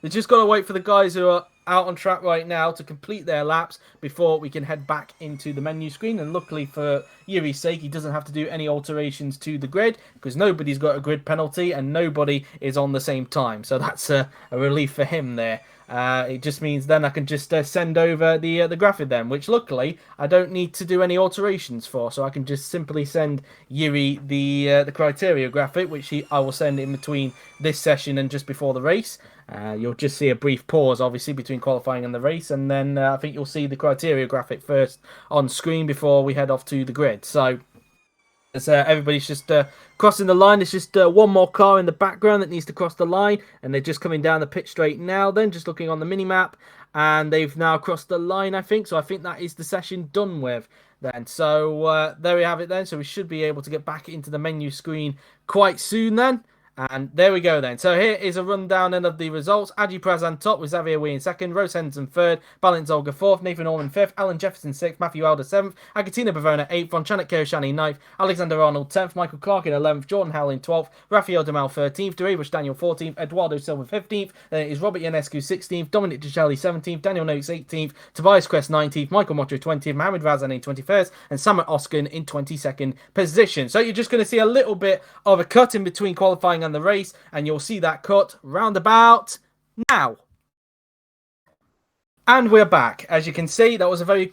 They just got to wait for the guys who are out on track right now to complete their laps before we can head back into the menu screen. And luckily for Yuri's sake, he doesn't have to do any alterations to the grid because nobody's got a grid penalty and nobody is on the same time. So that's a relief for him there. It just means then I can just send over the graphic then, which luckily I don't need to do any alterations for. So I can just simply send Yuri the criteria graphic, which I will send in between this session and just before the race. You'll just see a brief pause, obviously, between qualifying and the race, and then I think you'll see the criteria graphic first on screen before we head off to the grid. So as everybody's just crossing the line, there's just one more car in the background that needs to cross the line, and they're just coming down the pit straight now. Then just looking on the mini map, and they've now crossed the line, I think. So I think that is the session done with. then. So there we have it then. So we should be able to get back into the menu screen quite soon then. And there we go then. So here is a rundown then of the results. Aji Prazan top with Xavier Wee in second, Rose Henderson third, Balint Olga fourth, Nathan Norman fifth, Alan Jefferson sixth, Matthew Alder seventh, Agatina Bavona eighth, Von Chanek Kirshani ninth, Alexander Arnold 10th, Michael Clark in 11th, Jordan Howell in 12th, Rafael Demal 13th, Deribush Daniel 14th, Eduardo Silva 15th, then it is Robert Ionescu 16th, Dominic Gicelli 17th, Daniel Noakes 18th, Tobias Quest 19th, Michael Motro 20th, Mohammed Razan in 21st, and Samet Oskin in 22nd position. So you're just going to see a little bit of a cut in between qualifying and the race, and you'll see that cut roundabout now. And we're back. As you can see, that was a very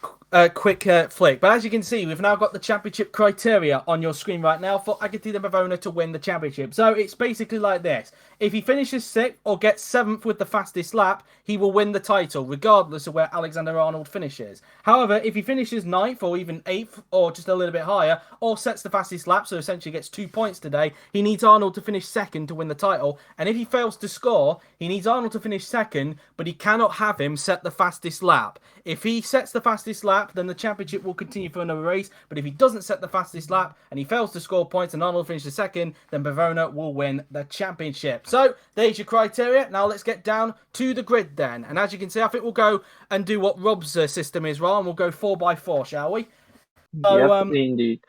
quick flick. But as you can see, we've now got the championship criteria on your screen right now for Agatina Bavona to win the championship. So it's basically like this. If he finishes 6th or gets 7th with the fastest lap, he will win the title, regardless of where Alexander Arnold finishes. However, if he finishes 9th or even 8th or just a little bit higher, or sets the fastest lap, so essentially gets 2 points today, he needs Arnold to finish 2nd to win the title. And if he fails to score, he needs Arnold to finish 2nd, but he cannot have him set the fastest lap. If he sets the fastest lap, then the championship will continue for another race. But if he doesn't set the fastest lap and he fails to score points and Arnold finishes 2nd, then Bavona will win the championship. So there's your criteria. Now let's get down to the grid then. And as you can see, I think we'll go and do what Rob's system is, right? And we'll go 4x4, shall we? So, indeed.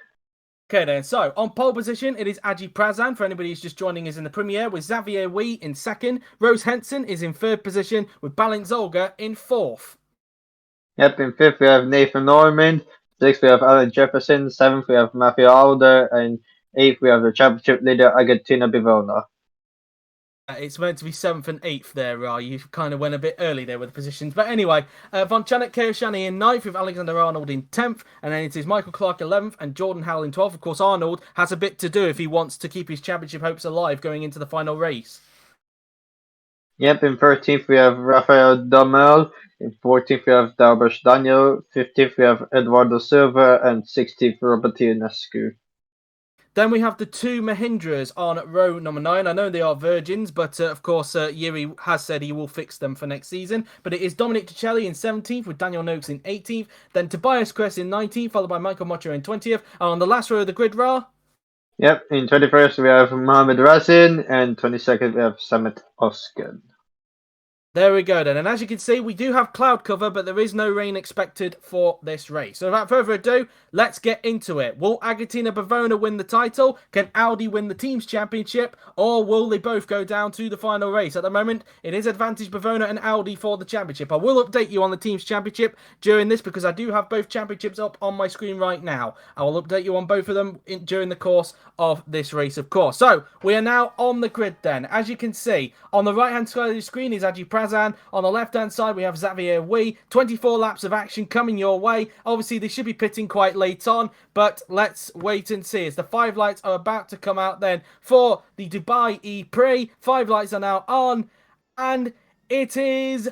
Okay then, so on pole position, it is Aji Prazan, for anybody who's just joining us in the premiere, with Xavier Wee in 2nd. Rose Henson is in 3rd position, with Balint Zolga in 4th. Yep, in 5th we have Nathan Norman, 6th we have Alan Jefferson, 7th we have Matthew Alder, and 8th we have the championship leader Agatina Bavona. It's meant to be 7th and 8th there, you kind of went a bit early there with the positions. But anyway, Von Chanek Kirshani in 9th with Alexander Arnold in 10th. And then it is Michael Clark 11th and Jordan Howell in 12th. Of course, Arnold has a bit to do if he wants to keep his championship hopes alive going into the final race. Yep, in 13th we have Rafael Damel. In 14th we have Darbush Daniel. 15th we have Eduardo Silva. And 16th Robert Ionescu. Then we have the two Mahindras on row number 9. I know they are virgins, but of course, Yuri has said he will fix them for next season. But it is Dominic Gicelli in 17th with Daniel Noakes in 18th. Then Tobias Quest in 19th, followed by Michael Motro in 20th. And on the last row of the grid, Ra? Yep, in 21st we have Mohammed Razan. And 22nd we have Samet Oskin. There we go then, and as you can see, we do have cloud cover, but there is no rain expected for this race. So without further ado, let's get into it. Will Agatina Bavona win the title? Can Audi win the team's championship? Or will they both go down to the final race? At the moment, it is advantage Bavona and Audi for the championship. I will update you on the team's championship during this because I do have both championships up on my screen right now. I will update you on both of them during the course of this race, of course. So, we are now on the grid then. As you can see, on the right-hand side of the screen is Aji Prazan. On the left-hand side, we have Xavier Wee. 24 laps of action coming your way. Obviously, they should be pitting quite late on, but let's wait and see. As the 5 lights are about to come out then for the Dubai ePrix. 5 lights are now on, and it is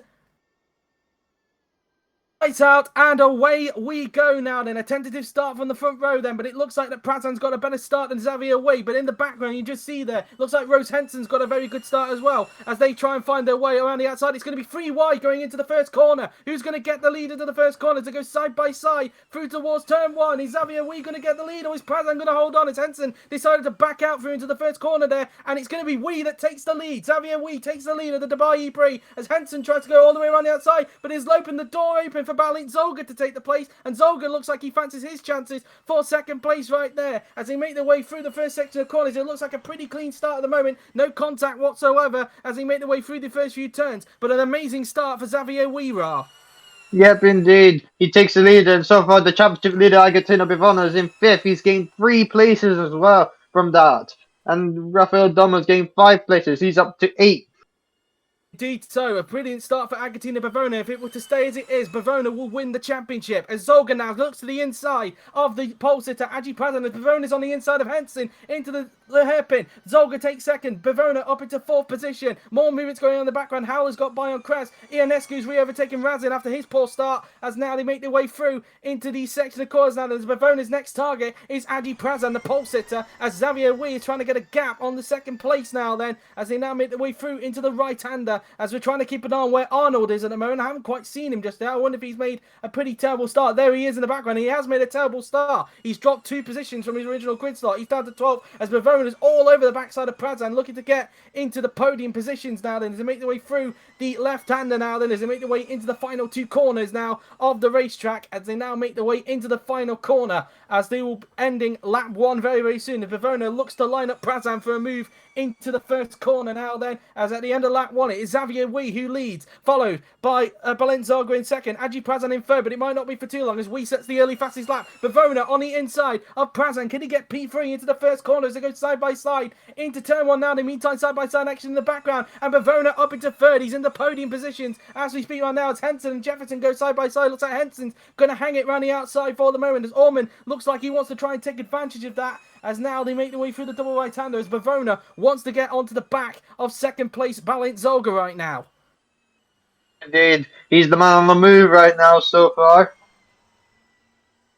lights out, and away we go now then. A tentative start from the front row then, but it looks like that Prazan's got a better start than Xavier Wee. But in the background, you just see there, looks like Rose Henson's got a very good start as well as they try and find their way around the outside. It's going to be 3 wide going into the first corner. Who's going to get the lead into the first corner to go side by side through towards turn 1? Is Xavier Wee going to get the lead, or is Prazan going to hold on? As Henson decided to back out through into the first corner there, and it's going to be Wee that takes the lead. Xavier Wee takes the lead of the Dubai ePrix as Henson tries to go all the way around the outside, but is opened the door open for Balint Zolga to take the place, and Zolga looks like he fancies his chances for 2nd place right there as they make their way through the first section of corners. It looks like a pretty clean start at the moment, no contact whatsoever as they make their way through the first few turns, but an amazing start for Xavier Weera. Yep, indeed. He takes the lead, and so far the championship leader Agatina Bavona is in 5th. He's gained 3 places as well from that, and Rafael Domo's gained 5 places. He's up to 8th. Indeed so, a brilliant start for Agatina Bavona. If it were to stay as it is, Bavona will win the championship. As Zolga now looks to the inside of the pole sitter, Aji Prazan, as Bavona's on the inside of Henson into the hairpin. Zolga takes 2nd, Bavona up into 4th position. More movements going on in the background. Howler's got by on Kress. Ionescu's re-overtaken Razan after his poor start, as now they make their way through into the section of corners now. As Bavona's next target is Aji Prazan, the pole sitter, as Xavier Wee is trying to get a gap on the 2nd place now then, as they now make their way through into the right-hander. as we're trying to keep an eye on where Arnold is at the moment. I haven't quite seen him just now. I wonder if he's made a pretty terrible start. There he is in the background. He has made a terrible start. He's dropped 2 positions from his original grid start. He's down to 12 as Bavona is all over the backside of Razan, looking to get into the podium positions now then, as they make their way through the left-hander now then, as they make their way into the final 2 corners now of the racetrack, as they now make their way into the final corner, as they will be ending lap 1 very, very soon. As Bavona looks to line up Razan for a move into the first corner now then, as at the end of lap 1 it is Xavier Wee who leads, followed by Balenciaga in second, Aji Razan in third, but it might not be for too long as Wee sets the early fastest lap. Bavona on the inside of Razan. Can he get P3 into the first corner as they go side by side into turn 1 now? In the meantime, side by side action in the background, and Bavona up into third. He's in the podium positions as we speak right now as Henson and Jefferson go side by side. Looks like Henson's going to hang it around the outside for the moment as Orman looks like he wants to try and take advantage of that, as now they make their way through the double right-hander as Bavona wants to get onto the back of second place Balenciaga right now. Indeed, he's the man on the move right now so far.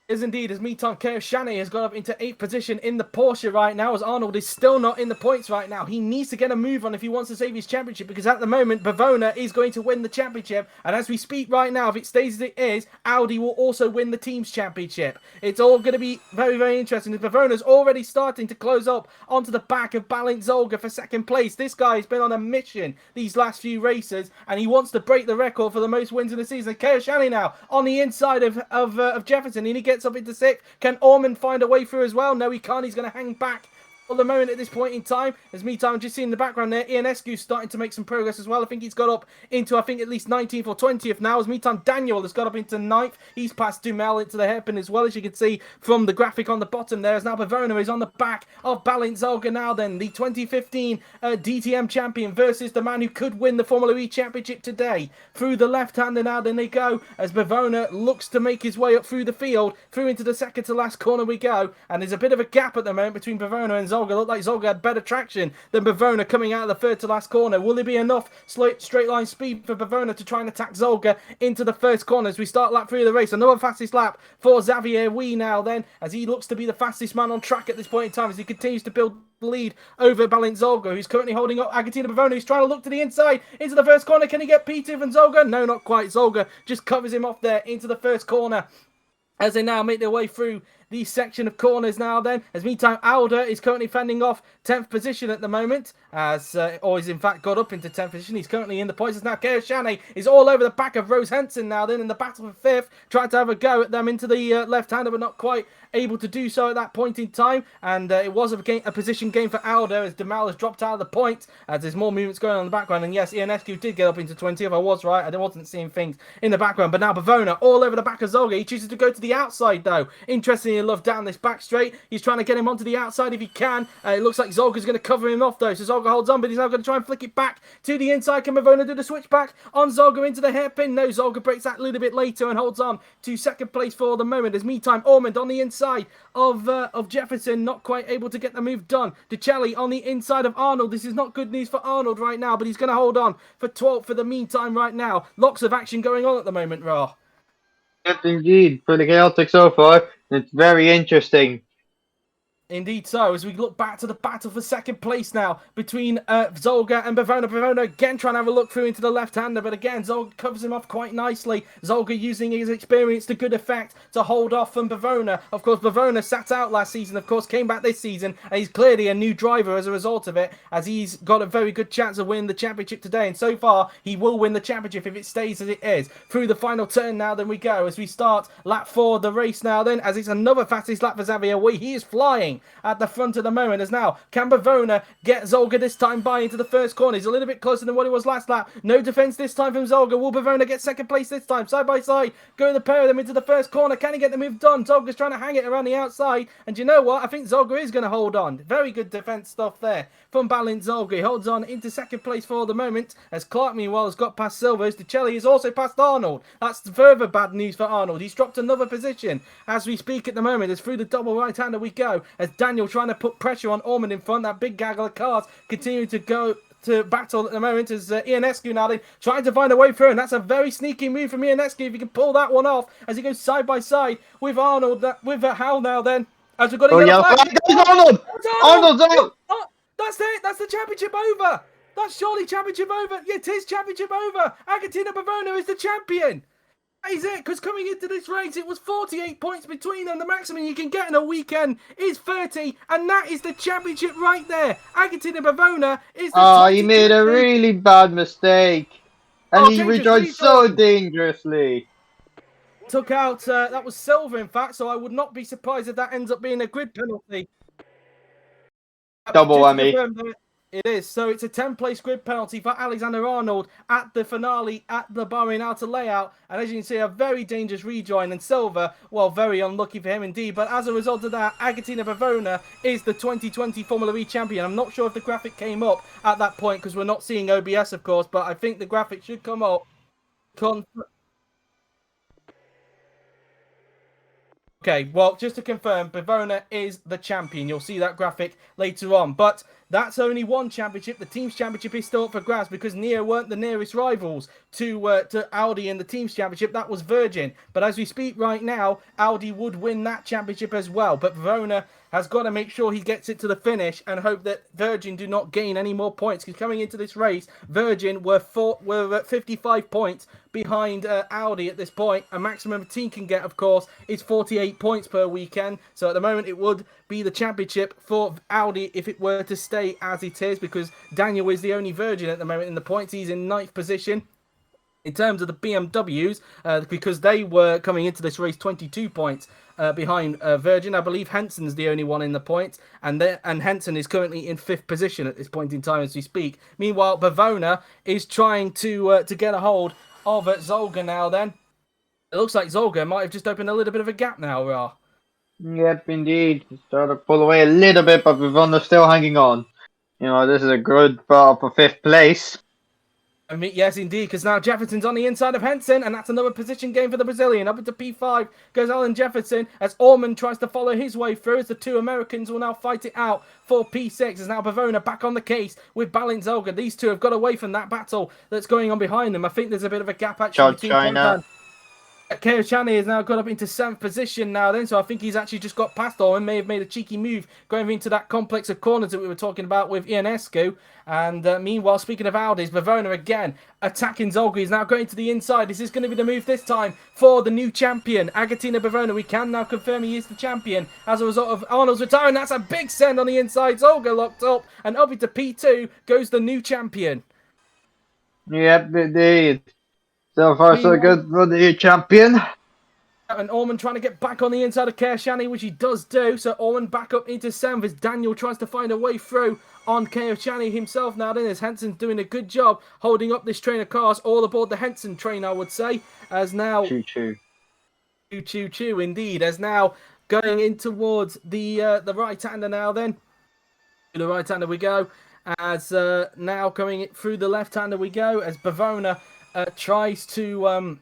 Is indeed, as meantime, Shane has got up into 8th position in the Porsche right now, as Arnold is still not in the points right now. He needs to get a move on if he wants to save his championship, because at the moment, Bavona is going to win the championship, and as we speak right now, if it stays as it is, Audi will also win the team's championship. It's all going to be very, very interesting, as Bavona's already starting to close up onto the back of Balenciaga for second place. This guy has been on a mission these last few races, and he wants to break the record for the most wins in the season. Shane now on the inside of Jefferson, and he gets up into 6th. Can Orman find a way through as well? No, he can't. He's going to hang back for the moment at this point in time. As meantime, just seeing in the background there, Ionescu's starting to make some progress as well. I think he's got up into, at least 19th or 20th now. As meantime, Daniel has got up into 9th. He's passed Dumel into the hairpin as well, as you can see from the graphic on the bottom there. As now Bavona is on the back of Balenciaga now then, the 2015 DTM champion versus the man who could win the Formula E championship today. Through the left-hander now then they go, as Bavona looks to make his way up through the field, through into the second to last corner we go. And there's a bit of a gap at the moment between Bavona and Zolga. Looked like Zolga had better traction than Bavona coming out of the third to last corner. Will there be enough straight line speed for Bavona to try and attack Zolga into the first corner as we start lap 3 of the race? Another fastest lap for Xavier Wee now then, as he looks to be the fastest man on track at this point in time, as he continues to build the lead over Balenciaga, who's currently holding up Agatina Bavona, who's trying to look to the inside into the first corner. Can he get P2 from Zolga? No, not quite. Zolga just covers him off there into the first corner, as they now make their way through the section of corners now then. As meantime, Alder is currently fending off 10th position at the moment, as or he's in fact got up into 10th position. He's currently in the points. Now Shane is all over the back of Rose Henson now then in the battle for 5th, tried to have a go at them into the left-hander, but not quite able to do so at that point in time. And it was a position game for Alder, as Demal has dropped out of the point, as there's more movements going on in the background. And yes, Ionescu did get up into 20th. I was right, I wasn't seeing things in the background. But now Bavona all over the back of Zolga. He chooses to go to the outside though. Interestingly enough, down this back straight, he's trying to get him onto the outside if he can. It looks like Zolga's going to cover him off though, so Zolga holds on, but he's now going to try and flick it back to the inside. Can Bavona do the switch back on Zolga into the hairpin? No, Zolga breaks that a little bit later and holds on to second place for the moment. As meantime, Ormond on the inside of Jefferson, not quite able to get the move done. DeCelli on the inside of Arnold. This is not good news for Arnold right now, but he's going to hold on for 12th for the meantime right now. Lots of action going on at the moment, Ra. Yes, indeed. Pretty chaotic so far. It's very interesting. Indeed so, as we look back to the battle for second place now between Zolga and Bavona. Bavona again trying to have a look through into the left-hander, but again Zolga covers him off quite nicely. Zolga using his experience to good effect to hold off from Bavona. Of course, Bavona sat out last season, of course came back this season, and he's clearly a new driver as a result of it, as he's got a very good chance of winning the championship today, and so far he will win the championship if it stays as it is. Through the final turn now then we go, as we start lap 4 of the race now then, as it's another fastest lap for Xavier Wee. He is flying at the front of the moment, as now can Bavona get Zolga this time by into the first corner. He's a little bit closer than what he was last lap. No defense this time from Zolga. Will Bavona get second place this time? Side by side, going the pair of them into the first corner. Can he get the move done? Zolga's trying to hang it around the outside, and you know what? I think Zolga is going to hold on. Very good defense stuff there from Balenciaga. He holds on into second place for the moment, as Clark meanwhile has got past Silvers. DeCelli is also past Arnold. That's further bad news for Arnold. He's dropped another position as we speak at the moment, as through the double right-hander we go, as Daniel trying to put pressure on Ormond in front. That big gaggle of cars continue to go to battle at the moment, as Ionescu now then trying to find a way through, and that's a very sneaky move from Ionescu if he can pull that one off, as he goes side by side with Arnold, with Hal now then, as we've got a yellow flag. Arnold! Arnold's out! Oh, that's it, that's the championship over. That's surely championship over. Yeah, it is championship over. Argentina Bavona is the champion. That is it, because coming into this race, it was 48 points between them. The maximum you can get in a weekend is 30, and that is the championship right there. Argentina Bavona is the Oh, he made a 2020. really bad mistake. And Oh, he dangerous rejoined so rejoin. dangerously. Took out, that was silver, in fact, so I would not be surprised if that ends up being a grid penalty. Double Just to whammy. confirm that it is. So it's a 10-place grid penalty for Alexander Arnold at the finale at the Bahrain Outer layout. And as you can see, a very dangerous rejoin. And Silva, well, very unlucky for him indeed. But as a result of that, Argentina Bavona is the 2020 Formula E champion. I'm not sure if the graphic came up at that point because we're not seeing OBS, of course. But I think the graphic should come up. Okay, well, just to confirm, Bavona is the champion. You'll see that graphic later on. But that's only one championship. The team's championship is still up for grabs because NIO weren't the nearest rivals to Audi in the team's championship. That was Virgin. But as we speak right now, Audi would win that championship as well. But Bavona has got to make sure he gets it to the finish and hope that Virgin do not gain any more points. Because coming into this race, Virgin were at 55 points behind Audi at this point. A maximum a team can get, of course, is 48 points per weekend. So at the moment, it would be the championship for Audi if it were to stay as it is, because Daniel is the only Virgin at the moment in the points. He's in 9th position. In terms of the BMWs, because they were coming into this race 22 points behind Virgin. I believe Henson's the only one in the points, and Henson is currently in 5th position at this point in time as we speak. Meanwhile, Bavona is trying to get a hold of Zolga now then. It looks like Zolga might have just opened a little bit of a gap now, Ra. Yep, indeed. He started to pull away a little bit, but Vivona's still hanging on. You know, this is a good battle for 5th place. I mean, yes, indeed, because now Jefferson's on the inside of Henson, and that's another position gain for the Brazilian. Up into P5 goes Alan Jefferson as Orman tries to follow his way through, as the two Americans will now fight it out for P6. As now Bavona back on the case with Balint. These two have got away from that battle that's going on behind them. I think there's a bit of a gap actually between China. Keo Chani has now got up into 7th position now then, so I think he's actually just got past Orman, may have made a cheeky move going into that complex of corners that we were talking about with Ionescu. And meanwhile, speaking of Audis, Bavona again attacking Zolga. He's now going to the inside. Is this going to be the move this time for the new champion, Argentina Bavona? We can now confirm he is the champion as a result of Arnold's retiring. That's a big send on the inside. Zolga locked up, and up into P2 goes the new champion. Yep, indeed. So far, so good for the champion. And Orman trying to get back on the inside of Keoshani, which he does do. So Orman back up into 7th as Daniel tries to find a way through on Keoshani himself now. Then as Henson's doing a good job holding up this train of cars, all aboard the Henson train, I would say. As now... Choo-choo. Choo-choo, indeed. As now going in towards the right-hander now then. To the right-hander we go. As now coming through the left-hander we go. As Bavona... tries to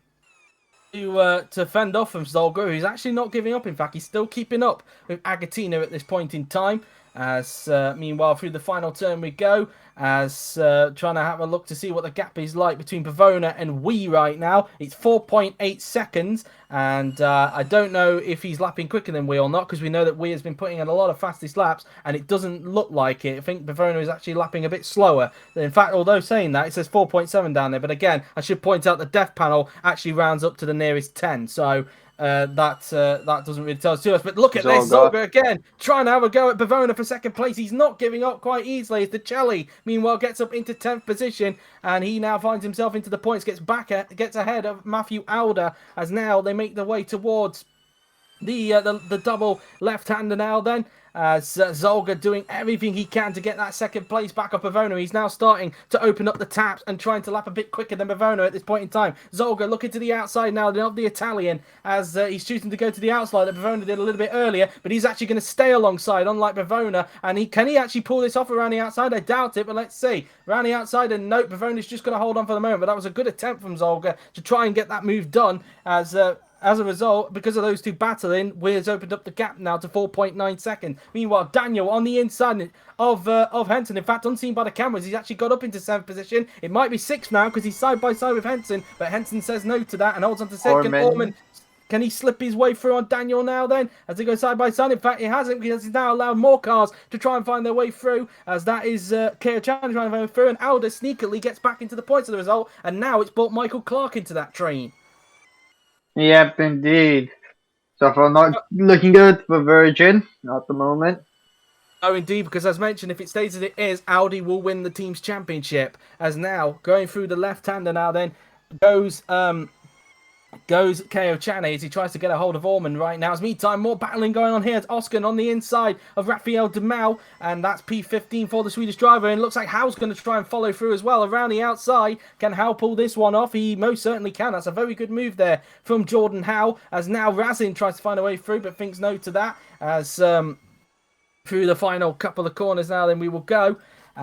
fend off from Zolga, who's actually not giving up. In fact, he's still keeping up with Agatina at this point in time. As meanwhile, through the final turn we go, as trying to have a look to see what the gap is like between Bavona and Wee right now. It's 4.8 seconds, and I don't know if he's lapping quicker than Wee or not, because we know that Wee has been putting in a lot of fastest laps, and it doesn't look like it. I think Bavona is actually lapping a bit slower. In fact, although saying that, it says 4.7 down there, but again, I should point out the def panel actually rounds up to the nearest 10, so... that doesn't really tell us to us, but look at this. Zolga again trying to have a go at Bavona for 2nd place. He's not giving up quite easily as the Celli meanwhile gets up into 10th position, and he now finds himself into the points, gets ahead of Matthew Alder, as now they make their way towards the double left-hander now then. Zolga doing everything he can to get that 2nd place back up Bavona. He's now starting to open up the taps and trying to lap a bit quicker than Bavona at this point in time. Zolga looking to the outside now of the Italian, as he's choosing to go to the outside that Bavona did a little bit earlier, but he's actually going to stay alongside, unlike Bavona. And can he actually pull this off around the outside? I doubt it, but let's see. Around the outside, and nope, Bavona's just going to hold on for the moment, but that was a good attempt from Zolga to try and get that move done, as a result, because of those two battling, Weir's opened up the gap now to 4.9 seconds. Meanwhile, Daniel on the inside of Henson. In fact, unseen by the cameras, he's actually got up into 7th position. It might be 6th now because he's side by side with Henson, but Henson says no to that and holds on to 2nd. Orman Can he slip his way through on Daniel now then? As they go side by side. In fact, he hasn't, because he's now allowed more cars to try and find their way through. As that is KO Challenge trying to find through. And Alder sneakily gets back into the points of the result. And now it's brought Michael Clark into that train. Yep, indeed. So far, not looking good for Virgin at the moment. Oh, indeed, because as mentioned, if it stays as it is, Audi will win the team's championship. As now, going through the left-hander now then, goes KO Chaney as he tries to get a hold of Orman right now. As meantime, more battling going on here. It's Oscar on the inside of Rafael Demau, and that's P15 for the Swedish driver. And it looks like How's going to try and follow through as well around the outside. Can Howe pull this one off? He most certainly can. That's a very good move there from Jordan Howe. As now Razin tries to find a way through, but thinks no to that. As through the final couple of corners now, then we will go.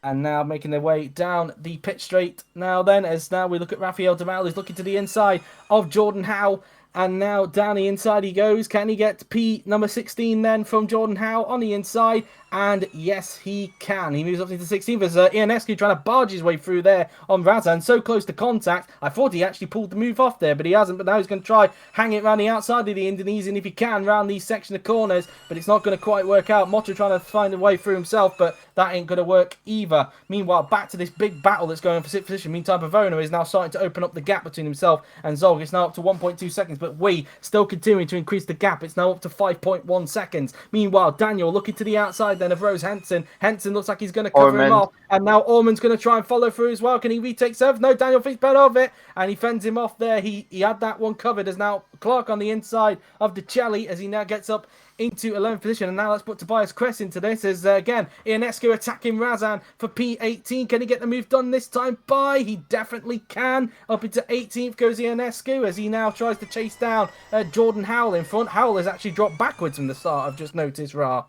And now making their way down the pit straight now then, as now we look at Rafael Demau, who's looking to the inside of Jordan Howe. And now down the inside he goes. Can he get P number 16 then from Jordan Howe on the inside? And yes, he can. He moves up into 16th. There's Ionescu trying to barge his way through there on Razan. So close to contact. I thought he actually pulled the move off there, but he hasn't. But now he's going to try hang it around the outside of the Indonesian if he can, around these section of corners. But it's not going to quite work out. Motta trying to find a way through himself, but that ain't going to work either. Meanwhile, back to this big battle that's going on for 6th position. Meantime, Pavona is now starting to open up the gap between himself and Zolg. It's now up to 1.2 seconds, but we still continuing to increase the gap. It's now up to 5.1 seconds. Meanwhile, Daniel looking to the outside then of Rose Henson. Henson looks like he's going to cover him off. And now Orman's going to try and follow through as well. Can he retake serve? No, Daniel thinks better of it. And he fends him off there. He had that one covered. As now Clark on the inside of De Celli as he now gets up into 11th position. And now let's put Tobias Kress into this as, again, Ionescu attacking Razan for P18. Can he get the move done this time? He definitely can. Up into 18th goes Ionescu as he now tries to chase down Jordan Howell in front. Howell has actually dropped backwards from the start, I've just noticed, Ra.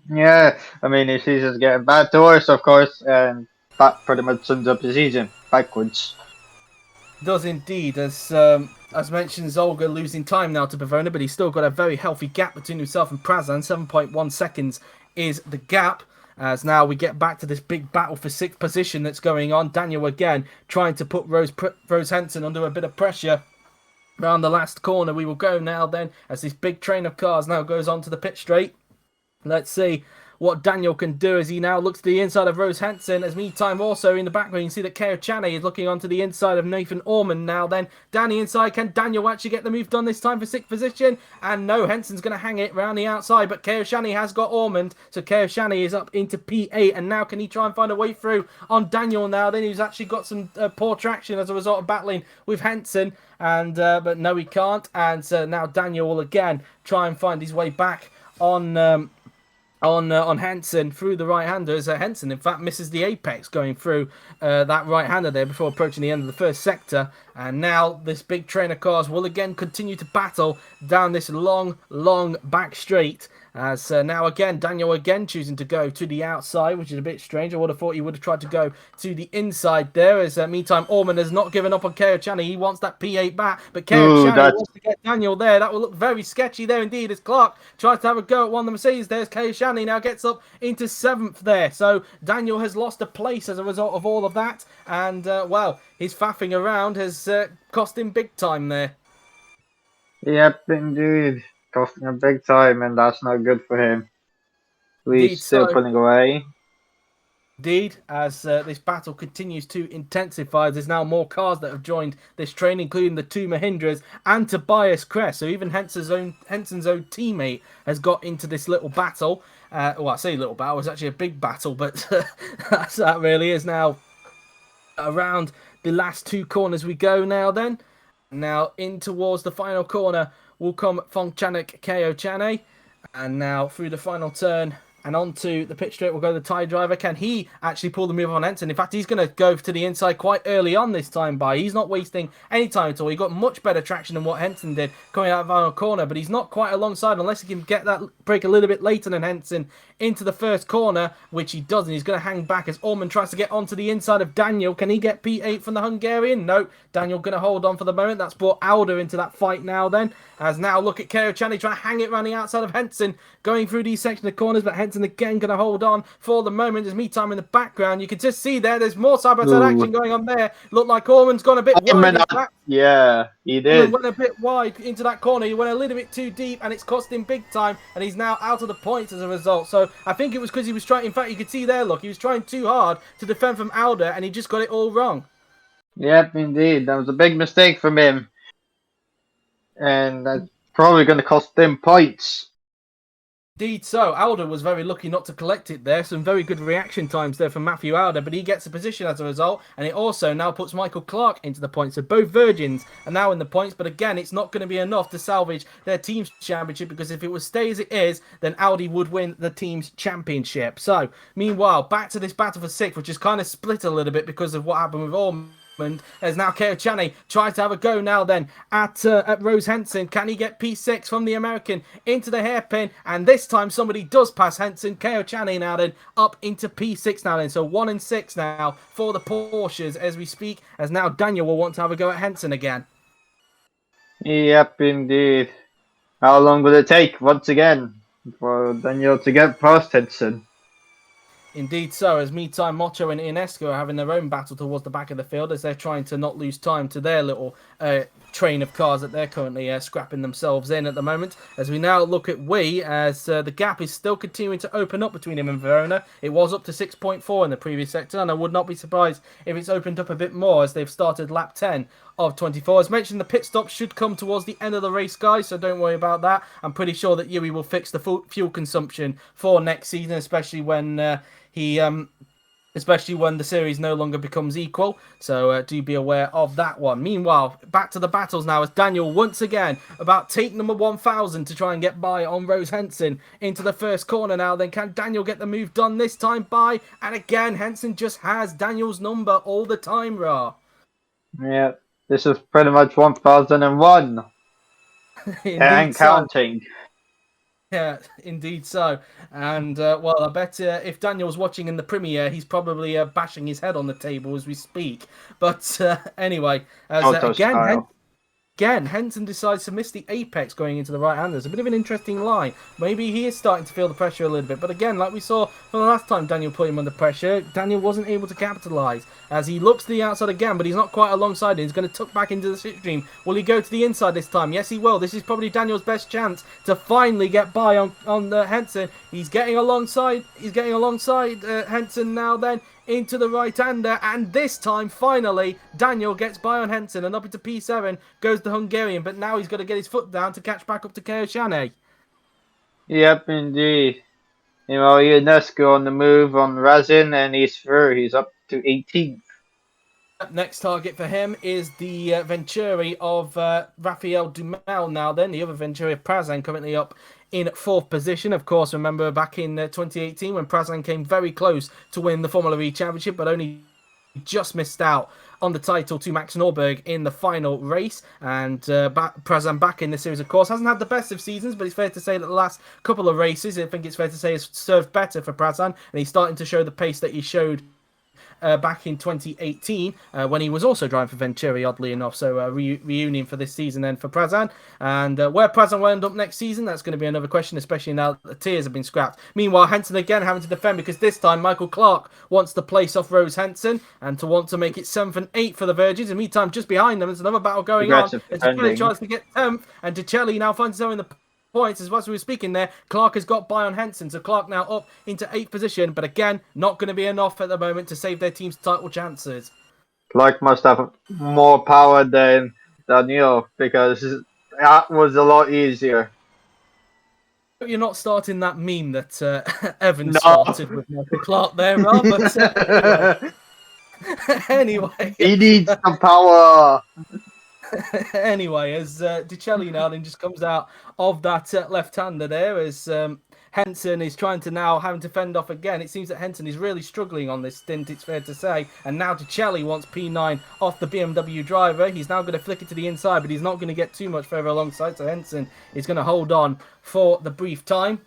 Yeah, I mean, his season's getting bad to worse, of course, and that pretty much sums up the season, backwards. Does indeed, as mentioned, Zolga losing time now to Pavona, but he's still got a very healthy gap between himself and Prazan. 7.1 seconds is the gap. As now we get back to this big battle for 6th position that's going on. Daniel again trying to put Rose Henson under a bit of pressure. Around the last corner we will go now then, as this big train of cars now goes onto the pit straight. Let's see what Daniel can do as he now looks to the inside of Rose Henson. As meantime, also in the background, you can see that Keo Chaney is looking onto the inside of Nathan Orman now. Then down the inside, can Daniel actually get the move done this time for 6th position? And no, Henson's going to hang it around the outside, but Keo Chaney has got Ormond. So Keo Chaney is up into P8, and now can he try and find a way through on Daniel now? Then he's actually got some poor traction as a result of battling with Henson. And but no, he can't. And so now Daniel will again try and find his way back on Henson through the right-hander, as Henson in fact misses the apex going through that right-hander there before approaching the end of the first sector. And now this big train of cars will again continue to battle down this long back straight. As now again, Daniel again choosing to go to the outside, which is a bit strange. I would have thought he would have tried to go to the inside there. As meantime, Orman has not given up on Keo Chaney. He wants that P8 back, but Keo Chaney wants to get Daniel there. That will look very sketchy there indeed, as Clark tries to have a go at one of the Mercedes. There's Keo Chaney now gets up into 7th there. So Daniel has lost a place as a result of all of that. And, well, his faffing around has cost him big time there. Yep, indeed. Costing him big time, and that's not good for him. He's still pulling away. Indeed, as this battle continues to intensify, there's now more cars that have joined this train, including the 2 Mahindras and Tobias Kress. So even Henson's own teammate has got into this little battle. Well, I say little battle, it's actually a big battle, but that really is now around the last 2 corners we go now then. Now in towards the final corner will come Fong Chanek Keo Chaney. And now through the final turn and onto the pit straight will go the Thai driver. Can he actually pull the move on Henson? In fact, he's going to go to the inside quite early on this time He's not wasting any time at all. He got much better traction than what Henson did coming out of the final corner, but he's not quite alongside unless he can get that break a little bit later than Henson into the first corner, which he doesn't. He's going to hang back as Orman tries to get onto the inside of Daniel. Can he get P8 from the Hungarian? No. Daniel going to hold on for the moment. That's brought Alder into that fight now then. As now look at Keo Chaney trying to hang it around the outside of Henson, going through these sections of corners, but Henson again going to hold on for the moment. There's me time in the background. You can just see there's more side-by-side action going on there. Look like Orman's gone a bit wide. Yeah, he And did. went a bit wide into that corner. He went a little bit too deep, and it's cost him big time. And he's now out of the points as a result. So I think it was because he was trying. In fact, you could see there. Look, he was trying too hard to defend from Alder, and he just got it all wrong. Yep, indeed. That was a big mistake from him. And that's probably going to cost them points. Indeed so. Alder was very lucky not to collect it there. Some very good reaction times there from Matthew Alder, but he gets a position as a result, and it also now puts Michael Clark into the points. So both Virgins are now in the points, but again, it's not going to be enough to salvage their team's championship, because if it would stay as it is, then Audi would win the team's championship. So, meanwhile, back to this battle for sixth, which is kind of split a little bit because of what happened with Orm. As now Keo Chaney tries to have a go now then at Rose Henson. Can he get P6 from the American into the hairpin? And this time somebody does pass Henson. Keo Chaney now then up into P6 now then. So 1 and 6 now for the Porsches as we speak. As now Daniel will want to have a go at Henson again. Yep, indeed. How long will it take, once again, for Daniel to get past Henson? Indeed so, as meantime Mocho and Ionesco are having their own battle towards the back of the field as they're trying to not lose time to their little train of cars that they're currently scrapping themselves in at the moment. As we now look at Wee, as the gap is still continuing to open up between him and Verona. It was up to 6.4 in the previous sector, and I would not be surprised if it's opened up a bit more as they've started lap 10 of 24. As mentioned, the pit stop should come towards the end of the race, guys, so don't worry about that. I'm pretty sure that Yui will fix the fuel consumption for next season, especially when especially when the series no longer becomes equal. So do be aware of that one. Meanwhile, back to the battles now as Daniel once again about take number 1000 to try and get by on Rose Henson into the first corner now. Then can Daniel get the move done this time by? And again, Henson just has Daniel's number all the time, Ra. Yeah, this is pretty much 1001. Indeed And so. counting. Yeah, indeed so. And, well, I bet if Daniel's watching in the premiere, he's probably bashing his head on the table as we speak. But anyway, as again, Henson decides to miss the apex going into the right hand. There's a bit of an interesting line. Maybe he is starting to feel the pressure a little bit. But again, like we saw from the last time Daniel put him under pressure, Daniel wasn't able to capitalise. As he looks to the outside again, but he's not quite alongside him. He's going to tuck back into the slipstream. Will he go to the inside this time? Yes, he will. This is probably Daniel's best chance to finally get by on Henson. He's getting alongside. Henson now then into the right-hander, and this time, finally, Daniel gets by on Henson, and up into P7 goes the Hungarian, but now he's got to get his foot down to catch back up to Keo Chaney. Yep, indeed. You know, Ionesco on the move on Razan, and he's through. He's up to 18th. Next target for him is the Venturi of Rafael Dumel now then. The other Venturi of Prazan currently up in 4th position. Of course, remember back in 2018 when Prazan came very close to win the Formula E Championship, but only just missed out on the title to Max Norberg in the final race. And Prazan back in the series, of course, hasn't had the best of seasons, but it's fair to say that the last couple of races, I think it's fair to say, has served better for Prazan, and he's starting to show the pace that he showed back in 2018 when he was also driving for Venturi, oddly enough. So a reunion for this season then for Prazan. And where Prazan will end up next season, that's going to be another question, especially now that the tiers have been scrapped. Meanwhile, Henson again having to defend because this time Michael Clark wants to place off Rose Henson and to want to make it 7th and 8th for the Virgins. In the meantime, just behind them, there's another battle going on. As Chile tries to get 10th, and Dicelli now finds himself in the points. As we were speaking there, Clark has got by on Henson, so Clark now up into 8th position, but again, not going to be enough at the moment to save their team's title chances. Clark must have more power than Daniel, because that was a lot easier. You're not starting that meme that Evan started with Michael Clark there, Rob, but anyway. He needs some power! Anyway, as Dicelli now then just comes out of that left-hander there, as Henson is trying to now having to fend off again. It seems that Henson is really struggling on this stint, it's fair to say. And now Dicelli wants P9 off the BMW driver. He's now going to flick it to the inside, but he's not going to get too much further alongside. So Henson is going to hold on for the brief time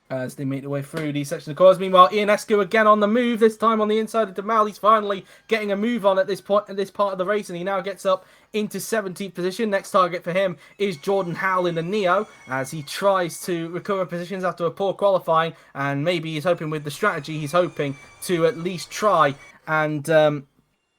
as they make their way through these sections of cars. Meanwhile, Ionescu again on the move, this time on the inside of Demal. He's finally getting a move on at this point in this part of the race, and he now gets up into 17th position. Next target for him is Jordan Howell in the Neo, as he tries to recover positions after a poor qualifying, and maybe he's hoping with the strategy, he's hoping to at least try and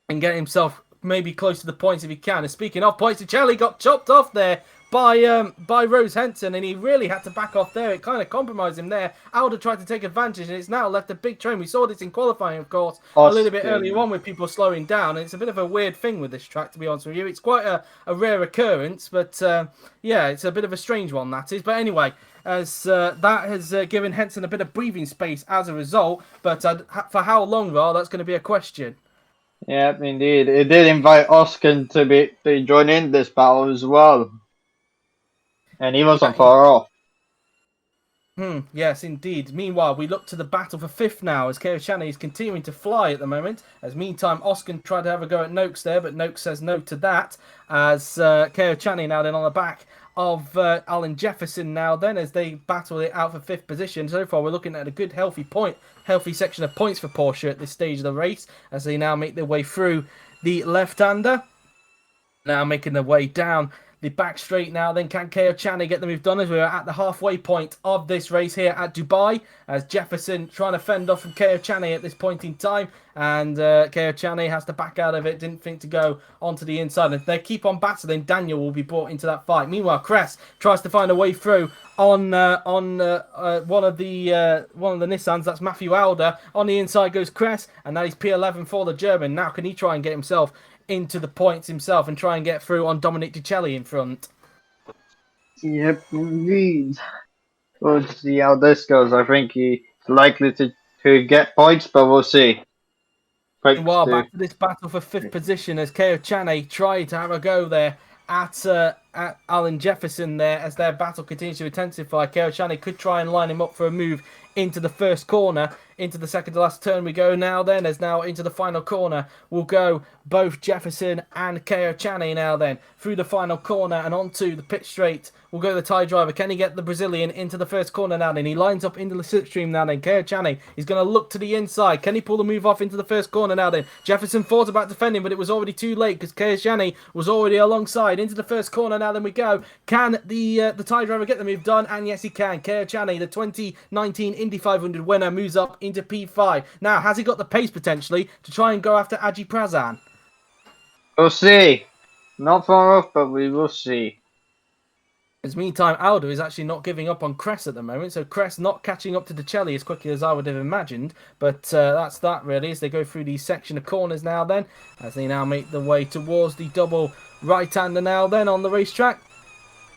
get himself maybe close to the points if he can. And speaking of points, Ticelli got chopped off there by Rose Henson, and he really had to back off there. It kind of compromised him there. Alder tried to take advantage, and it's now left a big train. We saw this in qualifying, of course, a little bit earlier on with people slowing down. And it's a bit of a weird thing with this track, to be honest with you. It's quite a rare occurrence, but yeah, it's a bit of a strange one, that is. But anyway, as that has given Henson a bit of breathing space as a result. But for how long, though, that's going to be a question. Yeah, indeed. It did invite Oscar to join in this battle as well. And he wasn't far off. Yes, indeed. Meanwhile, we look to the battle for fifth now as Keo Chaney is continuing to fly at the moment. As meantime, Oskin tried to have a go at Noakes there, but Noakes says no to that. As Keo Chaney now then on the back of Alan Jefferson now then as they battle it out for fifth position. So far, we're looking at a good healthy section of points for Porsche at this stage of the race as they now make their way through the left-hander. Now making their way down the back straight now, then can Keo Chaney get the move done as we are at the halfway point of this race here at Dubai as Jefferson trying to fend off from Keo Chaney at this point in time, and Keo Chaney has to back out of it, didn't think to go onto the inside. If they keep on battling, Daniel will be brought into that fight. Meanwhile, Kress tries to find a way through on one of the Nissans. That's Matthew Alder. On the inside goes Kress, and that is P11 for the German. Now can he try and get himself into the points himself and try and get through on Dominic Ticelli in front? Yep, indeed. We'll see how this goes. I think he's likely to get points, but we'll see. Meanwhile, back to this battle for fifth position as Keo Chaney tried to have a go there at Alan Jefferson there as their battle continues to intensify. Keo Chaney could try and line him up for a move into the first corner. Into the second to last turn we go now then, as now into the final corner will go both Jefferson and Keo Chaney now then. Through the final corner and onto the pit straight will go the Thai driver. Can he get the Brazilian into the first corner now then? He lines up into the slipstream now then. Keo Chaney is going to look to the inside. Can he pull the move off into the first corner now then? Jefferson thought about defending, but it was already too late because Keo Chaney was already alongside. Into the first corner now then we go. Can the Thai driver get the move done? And yes, he can. Keo Chaney, the 2019 Indy 500 winner, moves up into P5. Now, has he got the pace potentially to try and go after Aji Prazan? We'll see. Not far off, but we will see. As meantime, Aldo is actually not giving up on Kress at the moment, so Kress not catching up to Ticelli as quickly as I would have imagined, but that's that really as they go through these section of corners now then, as they now make their way towards the double right-hander now then on the racetrack.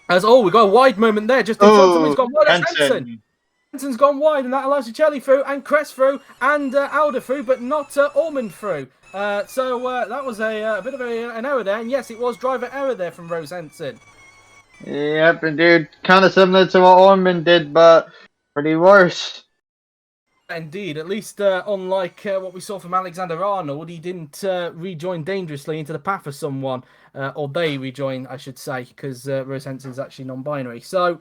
As, we got a wide moment there, just in front of him, he's gone wide, Henson. Henson's gone wide, and that allows Ticelli through, and Kress through, and Aldo through, but not Ormond through. So that was a bit of an error there, and yes, it was driver error there from Rose Henson. Yep, indeed. Kind of similar to what Ormond did, but pretty worse. Indeed, at least unlike what we saw from Alexander Arnold, he didn't rejoin dangerously into the path of someone, or they rejoined, I should say, because Rose Henson's actually non-binary. So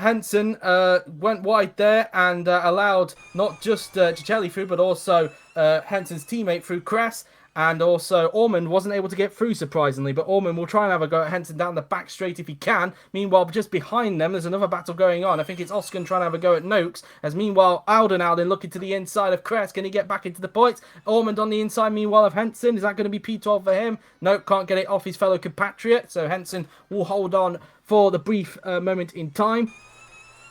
Henson went wide there and allowed not just Ticelli through, but also Henson's teammate through Kress. And also, Ormond wasn't able to get through, surprisingly. But Ormond will try and have a go at Henson down the back straight if he can. Meanwhile, just behind them, there's another battle going on. I think it's Oscar trying to have a go at Noakes. As meanwhile, Alden looking to the inside of Kress. Can he get back into the points? Ormond on the inside, meanwhile, of Henson. Is that going to be P12 for him? Nope, can't get it off his fellow compatriot. So Henson will hold on for the brief moment in time.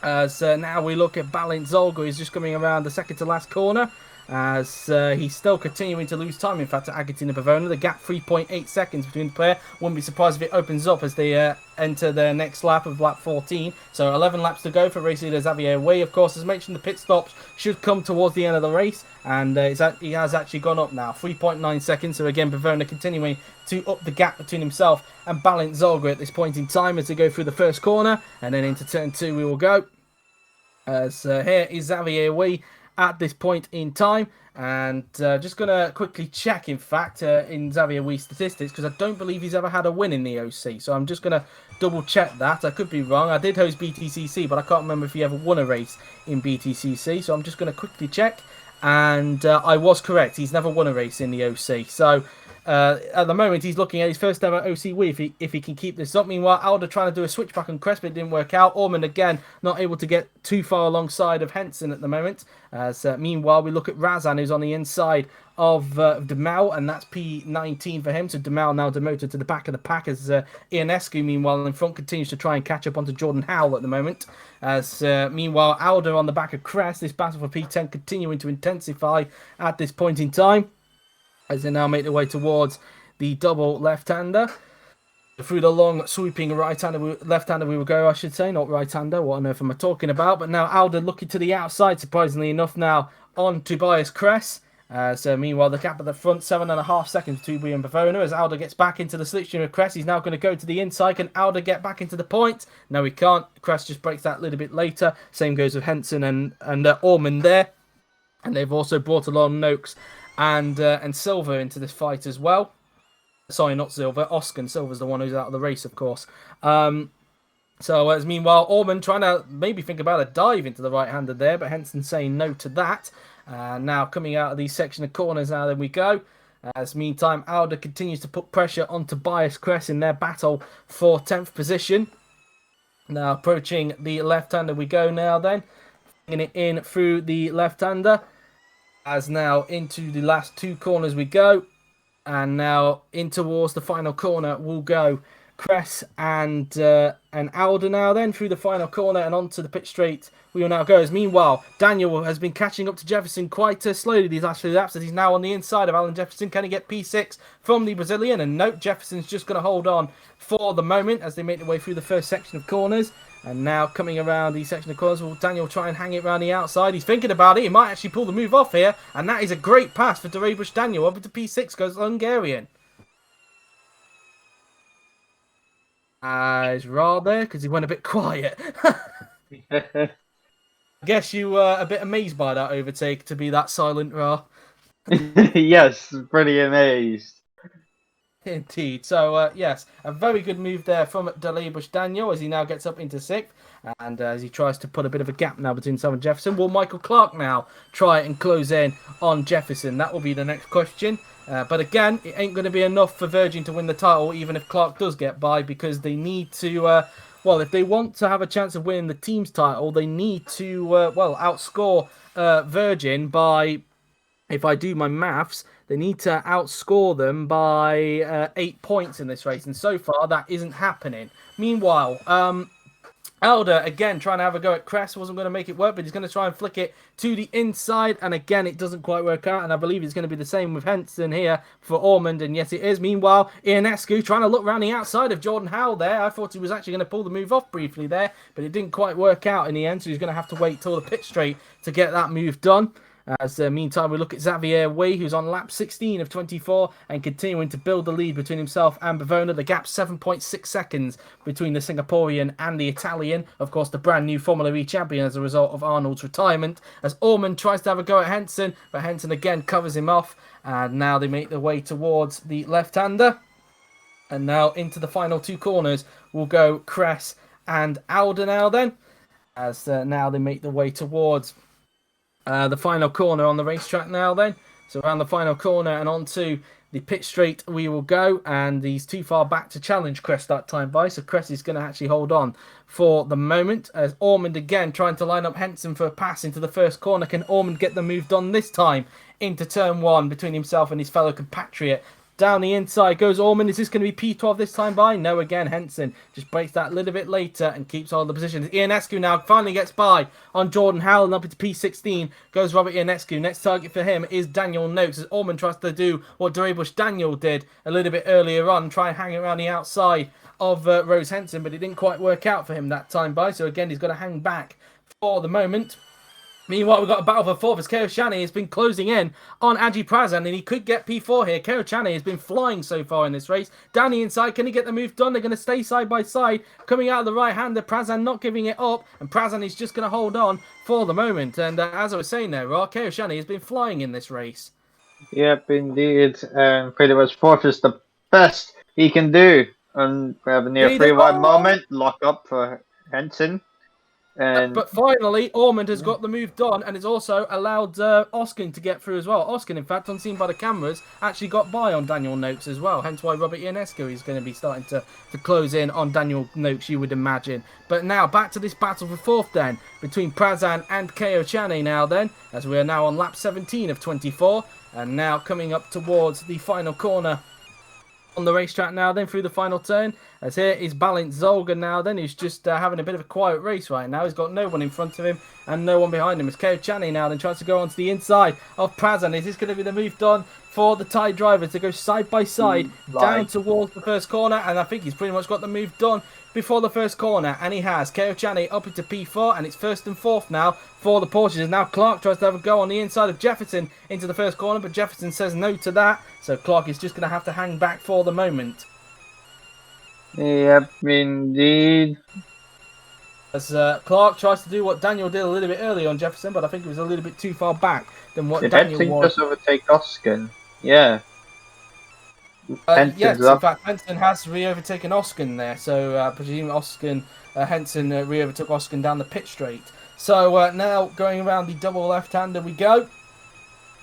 As now we look at Balint Zolga, who's just coming around the second to last corner. As he's still continuing to lose time, in fact, to Agatin and Pavona. The gap 3.8 seconds between the pair. Wouldn't be surprised if it opens up as they enter their next lap of lap 14. So 11 laps to go for race leader Xavier Way. Of course, as mentioned, the pit stops should come towards the end of the race. And he has actually gone up now, 3.9 seconds. So again, Pavona continuing to up the gap between himself and Balint Zolga at this point in time as they go through the first corner. And then into turn 2 we will go. As here is Xavier Way at this point in time, and just going to quickly check, in fact, in Xavier Wee's statistics, because I don't believe he's ever had a win in the OC, so I'm just going to double check that. I could be wrong. I did host BTCC, but I can't remember if he ever won a race in BTCC, so I'm just going to quickly check, and I was correct. He's never won a race in the OC, so At the moment, he's looking at his first ever OCW if he can keep this up. Meanwhile, Alder trying to do a switchback on Crest, but it didn't work out. Ormond again not able to get too far alongside of Henson at the moment. Meanwhile, we look at Razan, who's on the inside of Demel, and that's P19 for him. So Demel now demoted to the back of the pack as Ionescu, meanwhile, in front continues to try and catch up onto Jordan Howell at the moment. As meanwhile, Alder on the back of Crest, this battle for P10 continuing to intensify at this point in time, as they now make their way towards the double left-hander. Through the long, sweeping left-hander we will go, I should say, not right-hander. What on earth am I talking about? But now Alder looking to the outside, surprisingly enough, now on Tobias Kress. So meanwhile, the gap at the front, 7.5 seconds between Bui and Bavona. As Alder gets back into the slipstream of Kress, he's now going to go to the inside. Can Alder get back into the point? No, he can't. Kress just breaks that a little bit later. Same goes with Henson and Ormond there. And they've also brought along Noakes and Silver into this fight as well. Sorry, not Silver. Oscar. Silver's the one who's out of the race, of course. So as meanwhile, Ormond trying to maybe think about a dive into the right-hander there, but Henson saying no to that. Now coming out of these section of corners, now then we go. As meantime, Alder continues to put pressure on Tobias Kress in their battle for 10th position. Now approaching the left-hander we go now then. Bringing it in through the left-hander. As now into the last two corners we go. And now in towards the final corner will go Kress and Alder now then through the final corner and onto the pit straight we will now go. As meanwhile, Daniel has been catching up to Jefferson quite slowly these last few laps as he's now on the inside of Alan Jefferson. Can he get P6 from the Brazilian? And nope, Jefferson's just going to hold on for the moment as they make their way through the first section of corners. And now coming around the section of corners, will Daniel try and hang it around the outside? He's thinking about it. He might actually pull the move off here. And that is a great pass for Derebush Daniel. Over to P6 goes the Hungarian. Is Ra there? Because he went a bit quiet. I guess you were a bit amazed by that overtake to be that silent, Ra. Yes, pretty amazed. Indeed. So, yes, a very good move there from Derebush Daniel as he now gets up into 6th. And as he tries to put a bit of a gap now between Sam and Jefferson. Will Michael Clark now try and close in on Jefferson? That will be the next question. But again, it ain't going to be enough for Virgin to win the title, even if Clark does get by, because they need to, well, if they want to have a chance of winning the team's title, they need to, outscore Virgin by, if I do my maths, they need to outscore them by 8 points in this race. And so far, that isn't happening. Meanwhile, Alder, again, trying to have a go at Kress. Wasn't going to make it work, but he's going to try and flick it to the inside. And again, it doesn't quite work out. And I believe it's going to be the same with Henson here for Ormond. And yes, it is. Meanwhile, Ionescu trying to look around the outside of Jordan Howell there. I thought he was actually going to pull the move off briefly there, but it didn't quite work out in the end. So he's going to have to wait till the pit straight to get that move done. As meantime, we look at Xavier Way, who's on lap 16 of 24 and continuing to build the lead between himself and Bavona. The gap 7.6 seconds between the Singaporean and the Italian. Of course, the brand new Formula E champion as a result of Arnold's retirement. As Ormond tries to have a go at Henson, but Henson again covers him off. And now they make their way towards the left-hander. And now into the final two corners will go Kress and Alder now then. As now they make their way towards the final corner on the racetrack now then. So around the final corner and onto the pit straight we will go. And he's too far back to challenge Kress that time by. So Kress is going to actually hold on for the moment. As Ormond again trying to line up Henson for a pass into the first corner. Can Ormond get the move done this time into turn 1 between himself and his fellow compatriot? Down the inside goes Ormond. Is this going to be P12 this time by? No, again, Henson just breaks that a little bit later and keeps hold of the position. Ionescu now finally gets by on Jordan Howell and up into P16 goes Robert Ionescu. Next target for him is Daniel Noakes as Ormond tries to do what Derebush Daniel did a little bit earlier on, try and hang around the outside of Rose Henson, but it didn't quite work out for him that time by. So again, he's got to hang back for the moment. Meanwhile, we've got a battle for 4th as Keo Shani has been closing in on Aji Prazan, and he could get P4 here. Keo Shani has been flying so far in this race. Down the inside, can he get the move done? They're going to stay side by side. Coming out of the right-hander, Prazan not giving it up, and Prazan is just going to hold on for the moment. And as I was saying there, Keo Shani has been flying in this race. Yep, indeed. Pretty much 4th is the best he can do. And we have a near free wide moment. Lock up for Henson. And But finally, Ormond has got the move done, and it's also allowed Oskin to get through as well. Oskin, in fact, unseen by the cameras, actually got by on Daniel Noakes as well. Hence why Robert Ionescu is going to be starting to close in on Daniel Noakes, you would imagine. But now, back to this battle for fourth then, between Prazan and Ko Chane now then, as we are now on lap 17 of 24, and now coming up towards the final corner on the racetrack now then through the final turn, as here is Balint Zolga now then, who's just having a bit of a quiet race right now. He's got no one in front of him and no one behind him. As Ko Chane now then tries to go onto the inside of Prazan. Is this going to be the move done for the Thai driver to go side by side down towards the first corner? And I think he's pretty much got the move done before the first corner, and he has. Ko Chane up into P4, and it's first and fourth now for the Porsches. Now Clark tries to have a go on the inside of Jefferson into the first corner, but Jefferson says no to that, so Clark is just going to have to hang back for the moment. Yep, indeed. As Clark tries to do what Daniel did a little bit early on Jefferson, but I think it was a little bit too far back than what Daniel Did was. Henson just overtake Oskin? Yeah. Yes, in fact, Henson has re-overtaken Oskin there, so I presume Henson re-overtook Oskin down the pit straight. So now going around the double left-hander we go.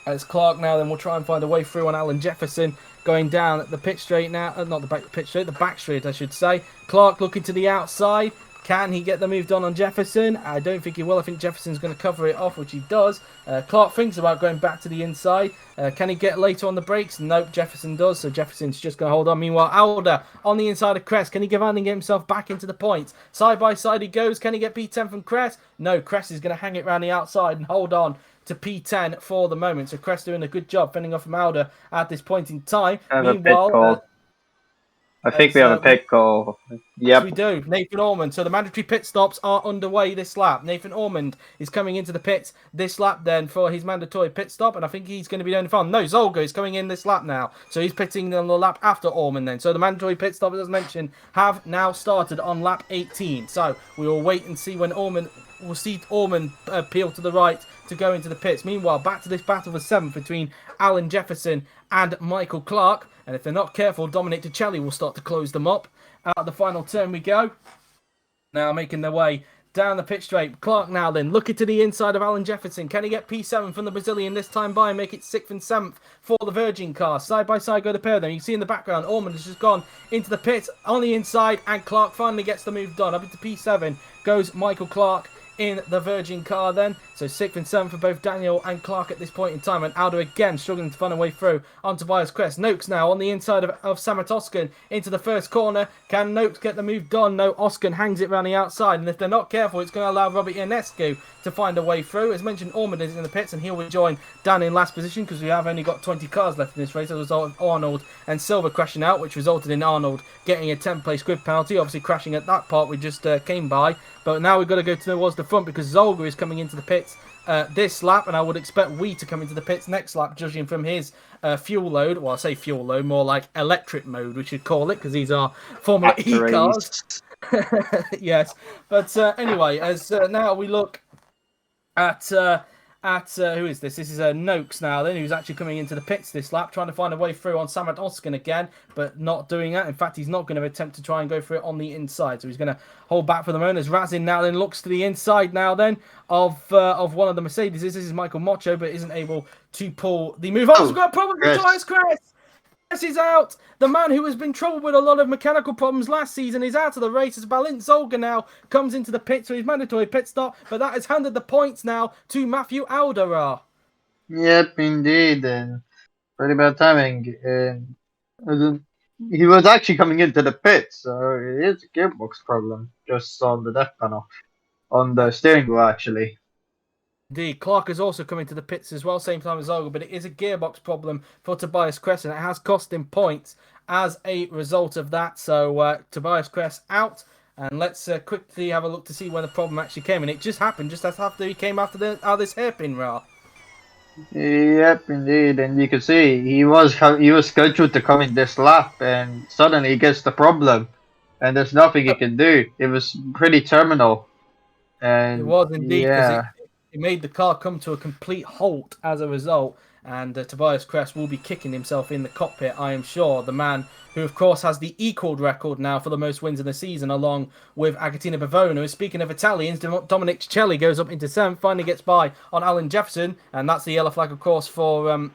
As Clark now then will try and find a way through on Alan Jefferson, going down at the pit straight now, not the pit straight, the back straight I should say. Clark looking to the outside. Can he get the move done on Jefferson? I don't think he will. I think Jefferson's going to cover it off, which he does. Clark thinks about going back to the inside. Can he get later on the brakes? Nope, Jefferson does. So Jefferson's just going to hold on. Meanwhile, Alder on the inside of Cress. Can he get himself back into the points? Side by side he goes. Can he get P10 from Cress? No, Cress is going to hang it around the outside and hold on to P10 for the moment. So Cress doing a good job fending off from Alder at this point in time. Meanwhile, I think we have a pit call. Yep. Yes, we do. Nathan Ormond. So the mandatory pit stops are underway this lap. Nathan Ormond is coming into the pits this lap then for his mandatory pit stop, and I think he's going to be doing fun. No, Zolga is coming in this lap now. So he's pitting on the lap after Ormond then. So the mandatory pit stop, as mentioned, have now started on lap 18. So we will wait and see when we'll see Ormond peel to the right to go into the pits. Meanwhile, back to this battle for 7th between Alan Jefferson and Michael Clark. And if they're not careful, Dominic DeCelli will start to close them up. Out of the final turn we go. Now making their way down the pit straight. Clark now then looking to the inside of Alan Jefferson. Can he get P7 from the Brazilian this time by and make it 6th and 7th for the Virgin car? Side by side go the pair of them. You can see in the background, Ormond has just gone into the pits on the inside, and Clark finally gets the move done. Up into P7 goes Michael Clark in the Virgin car then. So 6th and 7th for both Daniel and Clark at this point in time. And Aldo again struggling to find a way through on Tobias Crest. Noakes now on the inside of Samet Oskin into the first corner. Can Noakes get the move done? No, Oskin hangs it around the outside. And if they're not careful, it's going to allow Robert Ionescu to find a way through. As mentioned, Ormond is in the pits and he'll rejoin Dan in last position because we have only got 20 cars left in this race as a result of Arnold and Silver crashing out, which resulted in Arnold getting a 10th place grid penalty, obviously crashing at that part we just came by. But now we've got to go towards the front because Zolga is coming into the pits this lap, and I would expect Wee to come into the pits next lap, judging from his fuel load. Well, I say fuel load, more like electric mode, we should call it, because these are Formula E cars. Yes, but anyway, as now we look at who is this? This is Noakes now then, who's actually coming into the pits this lap, trying to find a way through on Samet Oskin again, but not doing that. In fact, he's not going to attempt to try and go through it on the inside, so he's going to hold back for the moment as Razan now then looks to the inside now then of one of the Mercedes. This is Michael Mocho, but isn't able to pull the move. Oh, we've got a problem with Tobias Crest! Is out. The man who has been troubled with a lot of mechanical problems last season is out of the race as Balint Zolga now comes into the pit for his mandatory pit stop, but that has handed the points now to Matthew Alderar. Yep, indeed, and pretty bad timing. And he was actually coming into the pit, so it is a gearbox problem just on the deck panel, on the steering wheel actually. Indeed, Clark is also coming to the pits as well, same time as Zolga, but it is a gearbox problem for Tobias Crest, and it has cost him points as a result of that. So Tobias Crest out, and let's quickly have a look to see when the problem actually came, and it just happened just after he came out of this hairpin rail. Yep, indeed, and you can see he was scheduled to come in this lap, and suddenly he gets the problem, and there's nothing he can do. It was pretty terminal, and it was indeed. Yeah. It made the car come to a complete halt as a result. And Tobias Kress will be kicking himself in the cockpit, I am sure. The man who, of course, has the equalled record now for the most wins in the season, along with Agatina Bavona. Speaking of Italians, Dominic Ciccelli goes up into 7th, finally gets by on Alan Jefferson, and that's the yellow flag, of course, for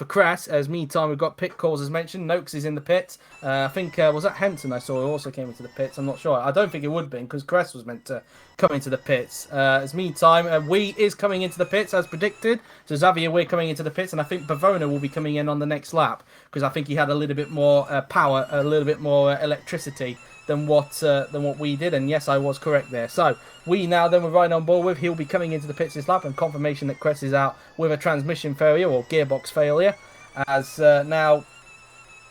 Kress. As meantime, we've got pit calls as mentioned. Noakes is in the pits. I think was that Henson I saw who also came into the pits. I'm not sure. I don't think it would have been because Kress was meant to come into the pits. As meantime, Wee is coming into the pits as predicted. So Xavier Wee coming into the pits, and I think Bavona will be coming in on the next lap because I think he had a little bit more power, a little bit more electricity than what we did. And yes, I was correct there. So we now then we're right on board with. He'll be coming into the pits this lap, and confirmation that Kress is out with a transmission failure or gearbox failure. As now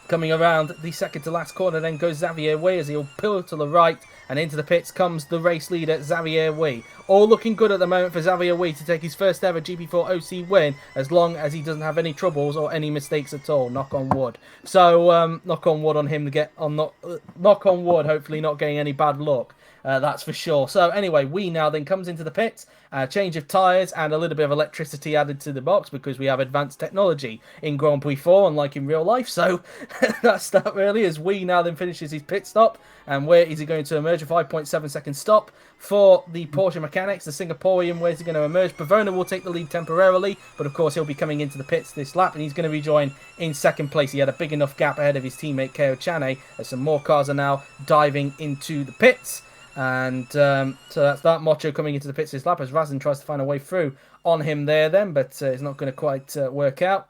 coming around the second to last corner, then goes Xavier Wee as he'll pull to the right, and into the pits comes the race leader Xavier Wee. All looking good at the moment for Xavier Wee to take his first ever GP4 OC win, as long as he doesn't have any troubles or any mistakes at all. Knock on wood. So knock on wood on him to get on. Knock on wood. Hopefully not getting any bad luck. That's for sure. So anyway, Wee now then comes into the pits, change of tyres and a little bit of electricity added to the box because we have advanced technology in Grand Prix 4, unlike in real life. So that's that really, as Wee now then finishes his pit stop. And where is he going to emerge? A 5.7 second stop for the Porsche mechanics, the Singaporean. Where's he going to emerge? Bavona will take the lead temporarily, but of course he'll be coming into the pits this lap, and he's going to rejoin in second place. He had a big enough gap ahead of his teammate Keo Chane, as some more cars are now diving into the pits. And so that's that. Mocho coming into the pits this lap as Razan tries to find a way through on him there then, but it's not going to quite work out.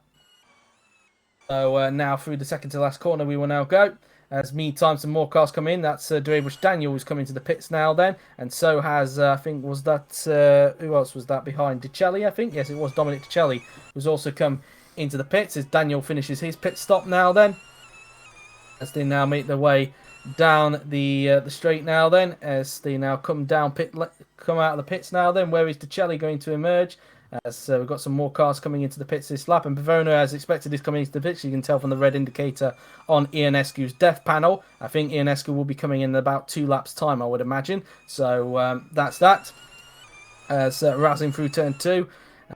So now through the second to last corner we will now go. As meantime some more cars come in. That's Durabush Daniel who's coming to the pits now then, and so has I think was that who else was that behind? Dicelli, I think. Yes, it was Dominic Dicelli who's also come into the pits as Daniel finishes his pit stop now then, as they now make their way down the straight now then, as they now come out of the pits now then. Where is Dicelli going to emerge? As we've got some more cars coming into the pits this lap, and Bavona, as expected, is coming into the pits. You can tell from the red indicator on Ionescu's death panel. I think Ionescu will be coming in about 2 laps time, I would imagine. So that's that. As Razan through turn 2.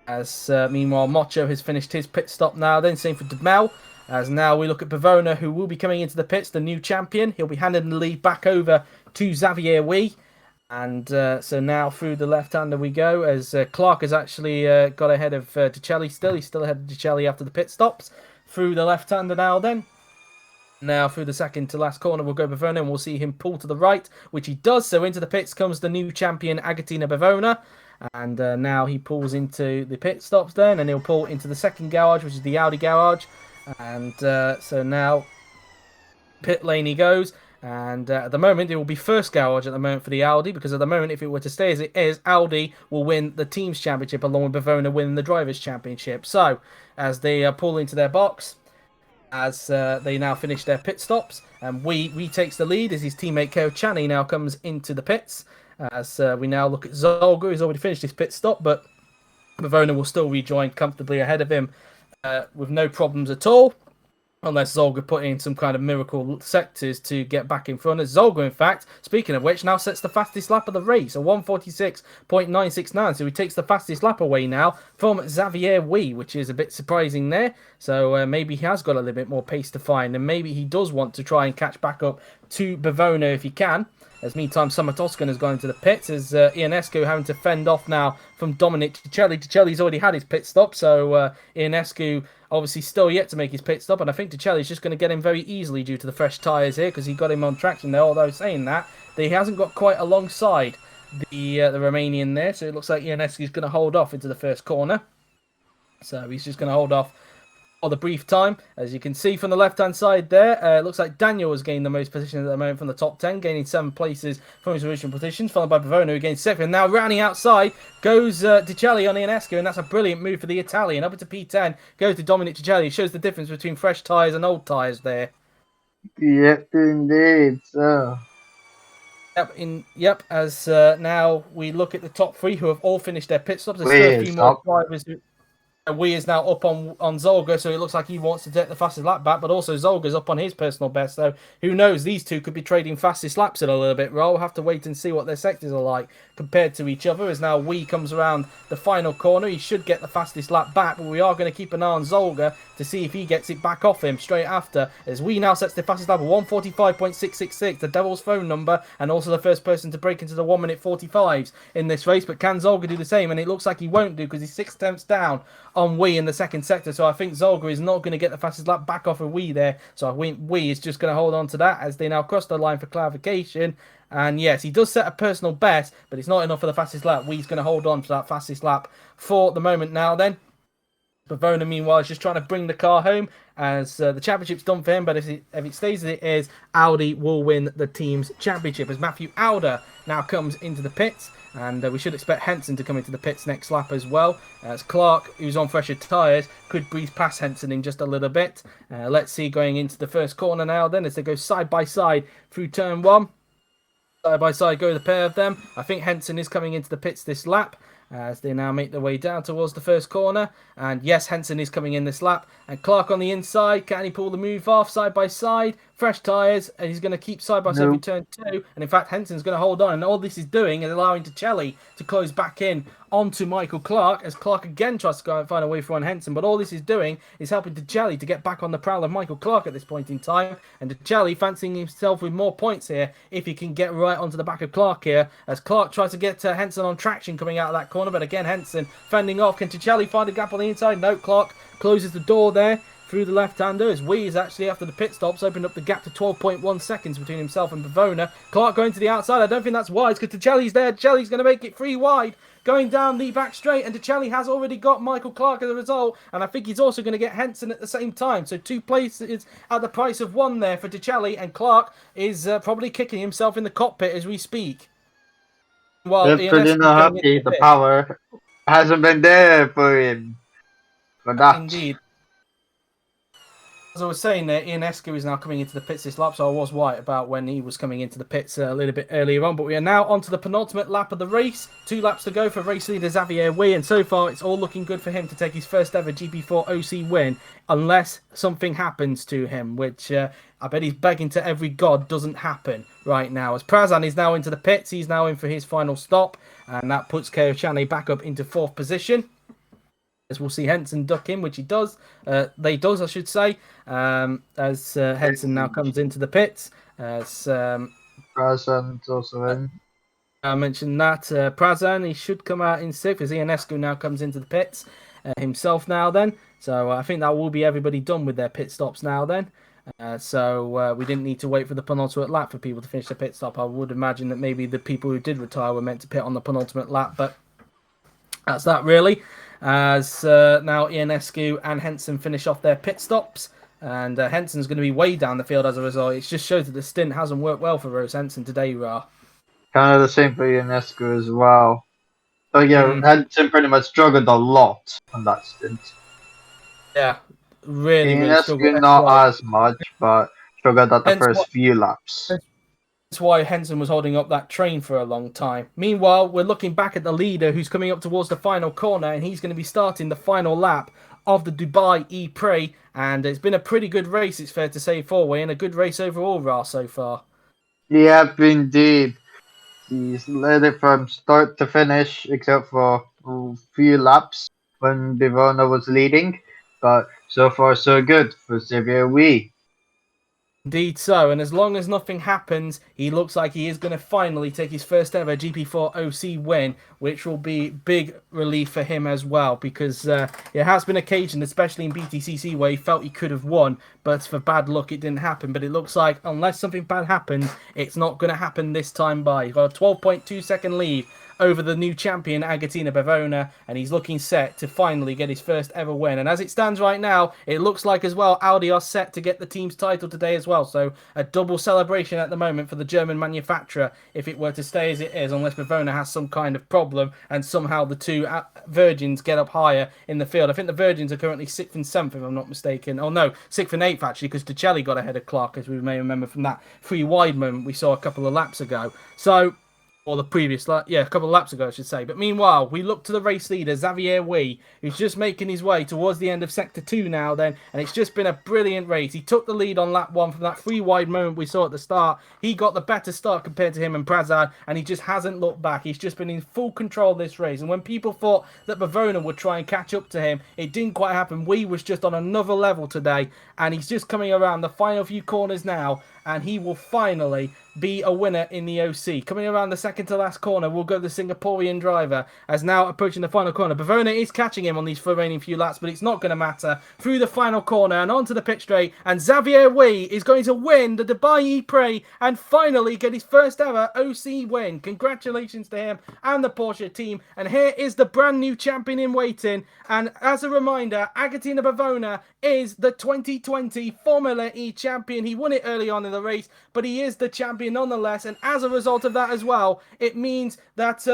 As meanwhile Mocho has finished his pit stop now then, same for Demel. As now we look at Bavona, who will be coming into the pits, the new champion. He'll be handing the lead back over to Xavier Wee. And so now through the left-hander we go, as Clark has actually got ahead of Dicelli still. He's still ahead of Dicelli after the pit stops. Through the left-hander now then. Now through the second to last corner we'll go Bavona, and we'll see him pull to the right, which he does. So into the pits comes the new champion Agatina Bavona. And now he pulls into the pit stops then, and he'll pull into the second garage, which is the Audi garage. And so now pit lane he goes, and at the moment it will be first garage at the moment for the Audi, because at the moment if it were to stay as it is, Audi will win the team's championship along with Bavona winning the drivers championship. So as they pull into their box, as they now finish their pit stops, and Wee takes the lead as his teammate Keo Chane now comes into the pits. As we now look at Zolga, who's already finished his pit stop, but Bavona will still rejoin comfortably ahead of him with no problems at all, unless Zolga put in some kind of miracle sectors to get back in front. As Zolga, in fact, speaking of which, now sets the fastest lap of the race, a 1:46.969. So he takes the fastest lap away now from Xavier Wee, which is a bit surprising there. So maybe he has got a little bit more pace to find, and maybe he does want to try and catch back up to Bavona if he can. As meantime, Summer Toscan has gone into the pits, as Ionescu having to fend off now from Dominic Dicelli. Dicelli's already had his pit stop, so Ionescu obviously still yet to make his pit stop, and I think Dicelli's just going to get him very easily due to the fresh tyres here, because he got him on traction there, although saying that, he hasn't got quite alongside the Romanian there, so it looks like Ionescu's going to hold off into the first corner. So he's just going to hold off for the brief time. As you can see from the left-hand side there, it looks like Daniel has gained the most positions at the moment from the top 10, gaining 7 places from his original positions, followed by Bavona, who gained 7. Now rounding outside goes Dicelli on Ionescu, and that's a brilliant move for the Italian. Up into P10 goes to Dominic Dicelli. It shows the difference between fresh tyres and old tyres there. Yep, indeed. So. Yep. As now we look at the top 3 who have all finished their pit stops. There's still a few more drivers. Wee is now up on Zolga, so it looks like he wants to take the fastest lap back, but also Zolga's up on his personal best, so who knows? These two could be trading fastest laps in a little bit. We'll have to wait and see what their sectors are like compared to each other. As now Wee comes around the final corner, he should get the fastest lap back, but we are going to keep an eye on Zolga to see if he gets it back off him straight after, as Wee now sets the fastest lap of 1:45.666, the Devil's phone number, and also the first person to break into the 1 minute 45s in this race. But can Zolga do the same? And it looks like he won't do, because he's 6 tenths down on Wee in the second sector, so I think Zolga is not going to get the fastest lap back off of Wee there, so I think Wee is just going to hold on to that as they now cross the line for clarification. And yes, he does set a personal best, but it's not enough for the fastest lap. Wee's going to hold on to that fastest lap for the moment now then. Bavona, meanwhile, is just trying to bring the car home as the championship's done for him. But if it stays as it is, Audi will win the team's championship as Matthew Alder now comes into the pits. And we should expect Henson to come into the pits next lap as well. As Clark, who's on fresher tyres, could breeze past Henson in just a little bit. Let's see going into the first corner now then as they go side by side through turn one. Side by side go the pair of them. I think Henson is coming into the pits this lap as they now make their way down towards the first corner. And yes, Henson is coming in this lap. And Clark on the inside. Can he pull the move off side by side? Fresh tyres. And he's going to keep side by side through turn two. And in fact, Henson's going to hold on. And all this is doing is allowing Ticelli to close back in onto Michael Clark as Clark again tries to go and find a way for one Henson. But all this is doing is helping Ticelli to get back on the prowl of Michael Clark at this point in time. And Ticelli fancying himself with more points here if he can get right onto the back of Clark here as Clark tries to get Henson on traction coming out of that corner. But again, Henson fending off. Can Ticelli find a gap on the inside? No, Clark closes the door there through the left-hander as Wee is actually, after the pit stops, opened up the gap to 12.1 seconds between himself and Bavona. Clark going to the outside. I don't think that's wise because Ticelli's there. Ticelli's going to make it 3 wide going down the back straight, and Ticelli has already got Michael Clark as a result, and I think he's also going to get Henson at the same time. So 2 places at the price of 1 there for Ticelli, and Clark is probably kicking himself in the cockpit as we speak. Well, they're pretty not happy. The power hasn't been there for him. For that. Indeed. As I was saying there, Ionescu is now coming into the pits this lap, so I was right about when he was coming into the pits a little bit earlier on. But we are now on to the penultimate lap of the race. 2 laps to go for race leader Xavier Wee, and so far it's all looking good for him to take his first ever GP4 OC win, unless something happens to him, which I bet he's begging to every god doesn't happen right now. As Razan is now into the pits, he's now in for his final stop, and that puts Keochane back up into 4th position. As we'll see Henson duck in, which he does. I should say. As Henson now comes into the pits. As Razan's also in. I mentioned that. Razan, he should come out in 6th as Ionescu now comes into the pits himself now then. So I think that will be everybody done with their pit stops now then. So we didn't need to wait for the penultimate lap for people to finish their pit stop. I would imagine that maybe the people who did retire were meant to pit on the penultimate lap, but that's that really. As now Ionescu and Henson finish off their pit stops. And Henson's going to be way down the field as a result. It just shows that the stint hasn't worked well for Rose Henson today, Ra. Kind of the same for Ionescu as well. Oh yeah, Henson pretty much struggled a lot on that stint. Yeah, really Ionescu not as much, but struggled at the first few laps. That's why Henson was holding up that train for a long time. Meanwhile, we're looking back at the leader who's coming up towards the final corner, and he's going to be starting the final lap of the Dubai ePrix. And it's been a pretty good race, it's fair to say, for Wee, and a good race overall, Ra, so far. Yeah, indeed. He's led it from start to finish, except for a few laps when Bavona was leading. But so far, so good for Xavier Wee. Indeed so, and as long as nothing happens, he looks like he is going to finally take his first ever GP4 OC win, which will be big relief for him as well, because it has been occasion, especially in BTCC, where he felt he could have won, but for bad luck it didn't happen. But it looks like, unless something bad happens, it's not going to happen this time by. He's got a 12.2 second lead over the new champion Agatina Bavona, and he's looking set to finally get his first ever win. And as it stands right now, it looks like as well Audi are set to get the team's title today as well, so a double celebration at the moment for the German manufacturer if it were to stay as it is, unless Bavona has some kind of problem and somehow the 2 Virgins get up higher in the field. I think the Virgins are currently 6th and 7th if I'm not mistaken. Oh no, 6th and 8th actually, because Ticelli got ahead of Clark, as we may remember from that 3 wide moment we saw a couple of laps ago. So or the previous lap, yeah, a couple of laps ago, I should say. But meanwhile, we look to the race leader, Xavier Wee, who's just making his way towards the end of Sector 2 now then, and it's just been a brilliant race. He took the lead on lap 1 from that free wide moment we saw at the start. He got the better start compared to him and Razan, and he just hasn't looked back. He's just been in full control of this race, and when people thought that Bavona would try and catch up to him, it didn't quite happen. Wee was just on another level today, and he's just coming around the final few corners now, and he will finally be a winner in the OC. Coming around the second to last corner, we'll go the Singaporean driver as now approaching the final corner. Bavona is catching him on these remaining few laps, but it's not going to matter. Through the final corner and onto the pit straight, and Xavier Wee is going to win the Dubai ePrix and finally get his first ever OC win. Congratulations to him and the Porsche team. And here is the brand new champion in waiting. And as a reminder, Agatina Bavona is the 2020 Formula E champion. He won it early on in the race, but he is the champion nonetheless, and as a result of that as well, it means that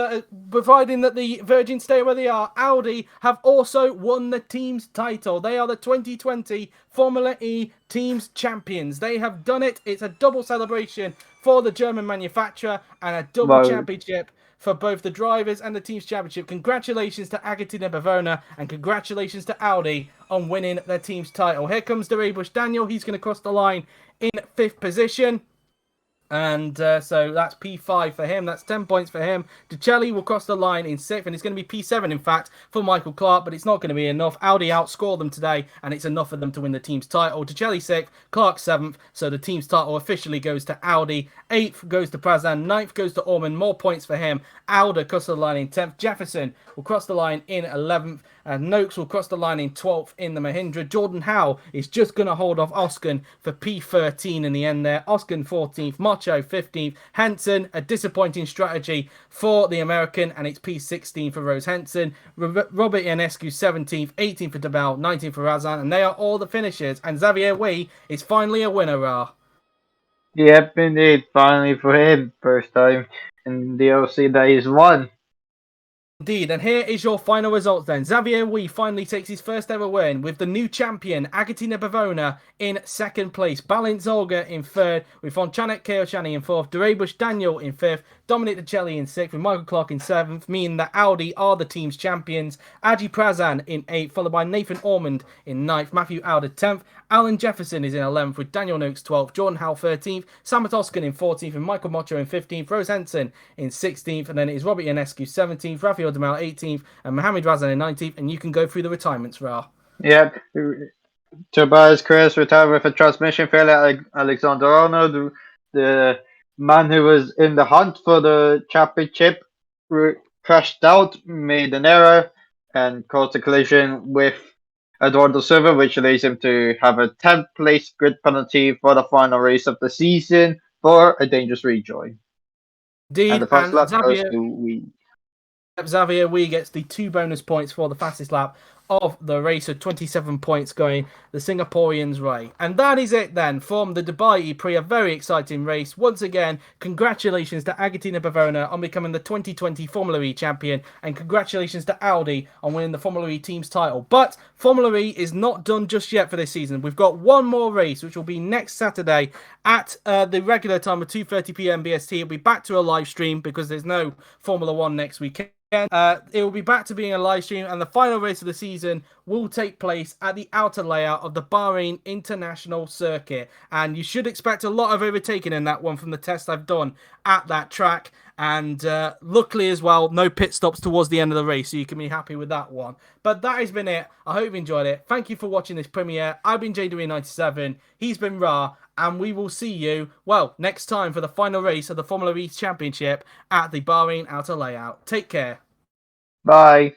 providing that the Virgin stay where they are, Audi have also won the team's title. They are the 2020 Formula E team's champions. They have done it. It's a double celebration for the German manufacturer and a double championship for both the drivers and the team's championship. Congratulations to Agatina Bavona and congratulations to Audi on winning their team's title. Here comes Derebush Daniel. He's going to cross the line in 5th position. And so that's P5 for him. That's 10 points for him. Ducelli will cross the line in 6th, and it's going to be P7, in fact, for Michael Clark, but it's not going to be enough. Audi outscored them today, and it's enough for them to win the team's title. Ducelli 6th, Clark 7th, so the team's title officially goes to Audi. 8th goes to Razan, 9th goes to Orman, more points for him. Alder crosses the line in 10th. Jefferson will cross the line in 11th. Noakes will cross the line in 12th in the Mahindra. Jordan Howe is just going to hold off Oskan for P13 in the end there. Oskan 14th, Macho 15th. Henson, a disappointing strategy for the American, and it's P16 for Rose Henson. Robert Ionescu 17th, 18th for Dabal, 19th for Razan, and they are all the finishers. And Xavier Wee is finally a winner, Ra. Yep, indeed. Finally for him. First time in the OC that he's won. Indeed, and here is your final results then. Xavier Wee finally takes his first ever win with the new champion, Agatina Bavona, in 2nd place. Balint Zolga in 3rd, with Fonchanek Keochani in 4th, Derebush Daniel in 5th, Dominic Ducelli in 6th, with Michael Clark in 7th, meaning that Audi are the team's champions. Aji Prazan in 8th, followed by Nathan Ormond in 9th, Matthew Alder 10th, Alan Jefferson is in 11th, with Daniel Noakes 12th, Jordan Howe 13th, Samet Oskan in 14th, and Michael Mocho in 15th, Rose Henson in 16th, and then it is Robert Ionescu 17th, Rafael Demal 18th, and Mohammed Razan in 19th, and you can go through the retirements, Ra. Yep. Tobias Chris retired with a transmission failure. Alexander Arnold, the man who was in the hunt for the championship, crashed out, made an error, and caused a collision with Eduardo Silva, which leads him to have a 10th place grid penalty for the final race of the season for a dangerous rejoin. Indeed, And the first lap goes to Wee. Xavier Wee gets the 2 bonus points for the fastest lap of the race, of 27 points going the Singaporeans' way. And that is it then from the Dubai Prix, a very exciting race. Once again, congratulations to Agatina Bavona on becoming the 2020 Formula E champion, and congratulations to Audi on winning the Formula E team's title. But Formula E is not done just yet for this season. We've got one more race, which will be next Saturday at the regular time of 2:30 p.m. BST. It'll be back to a live stream because there's no Formula 1 next weekend. It will be back to being a live stream, and the final race of the season will take place at the outer layout of the Bahrain International Circuit. And you should expect a lot of overtaking in that one from the test I've done at that track. And luckily as well, no pit stops towards the end of the race, so you can be happy with that one. But that has been it. I hope you enjoyed it. Thank you for watching this premiere. I've been JW97. He's been Ra. And we will see you, well, next time for the final race of the Formula E Championship at the Bahrain Outer Layout. Take care. Bye.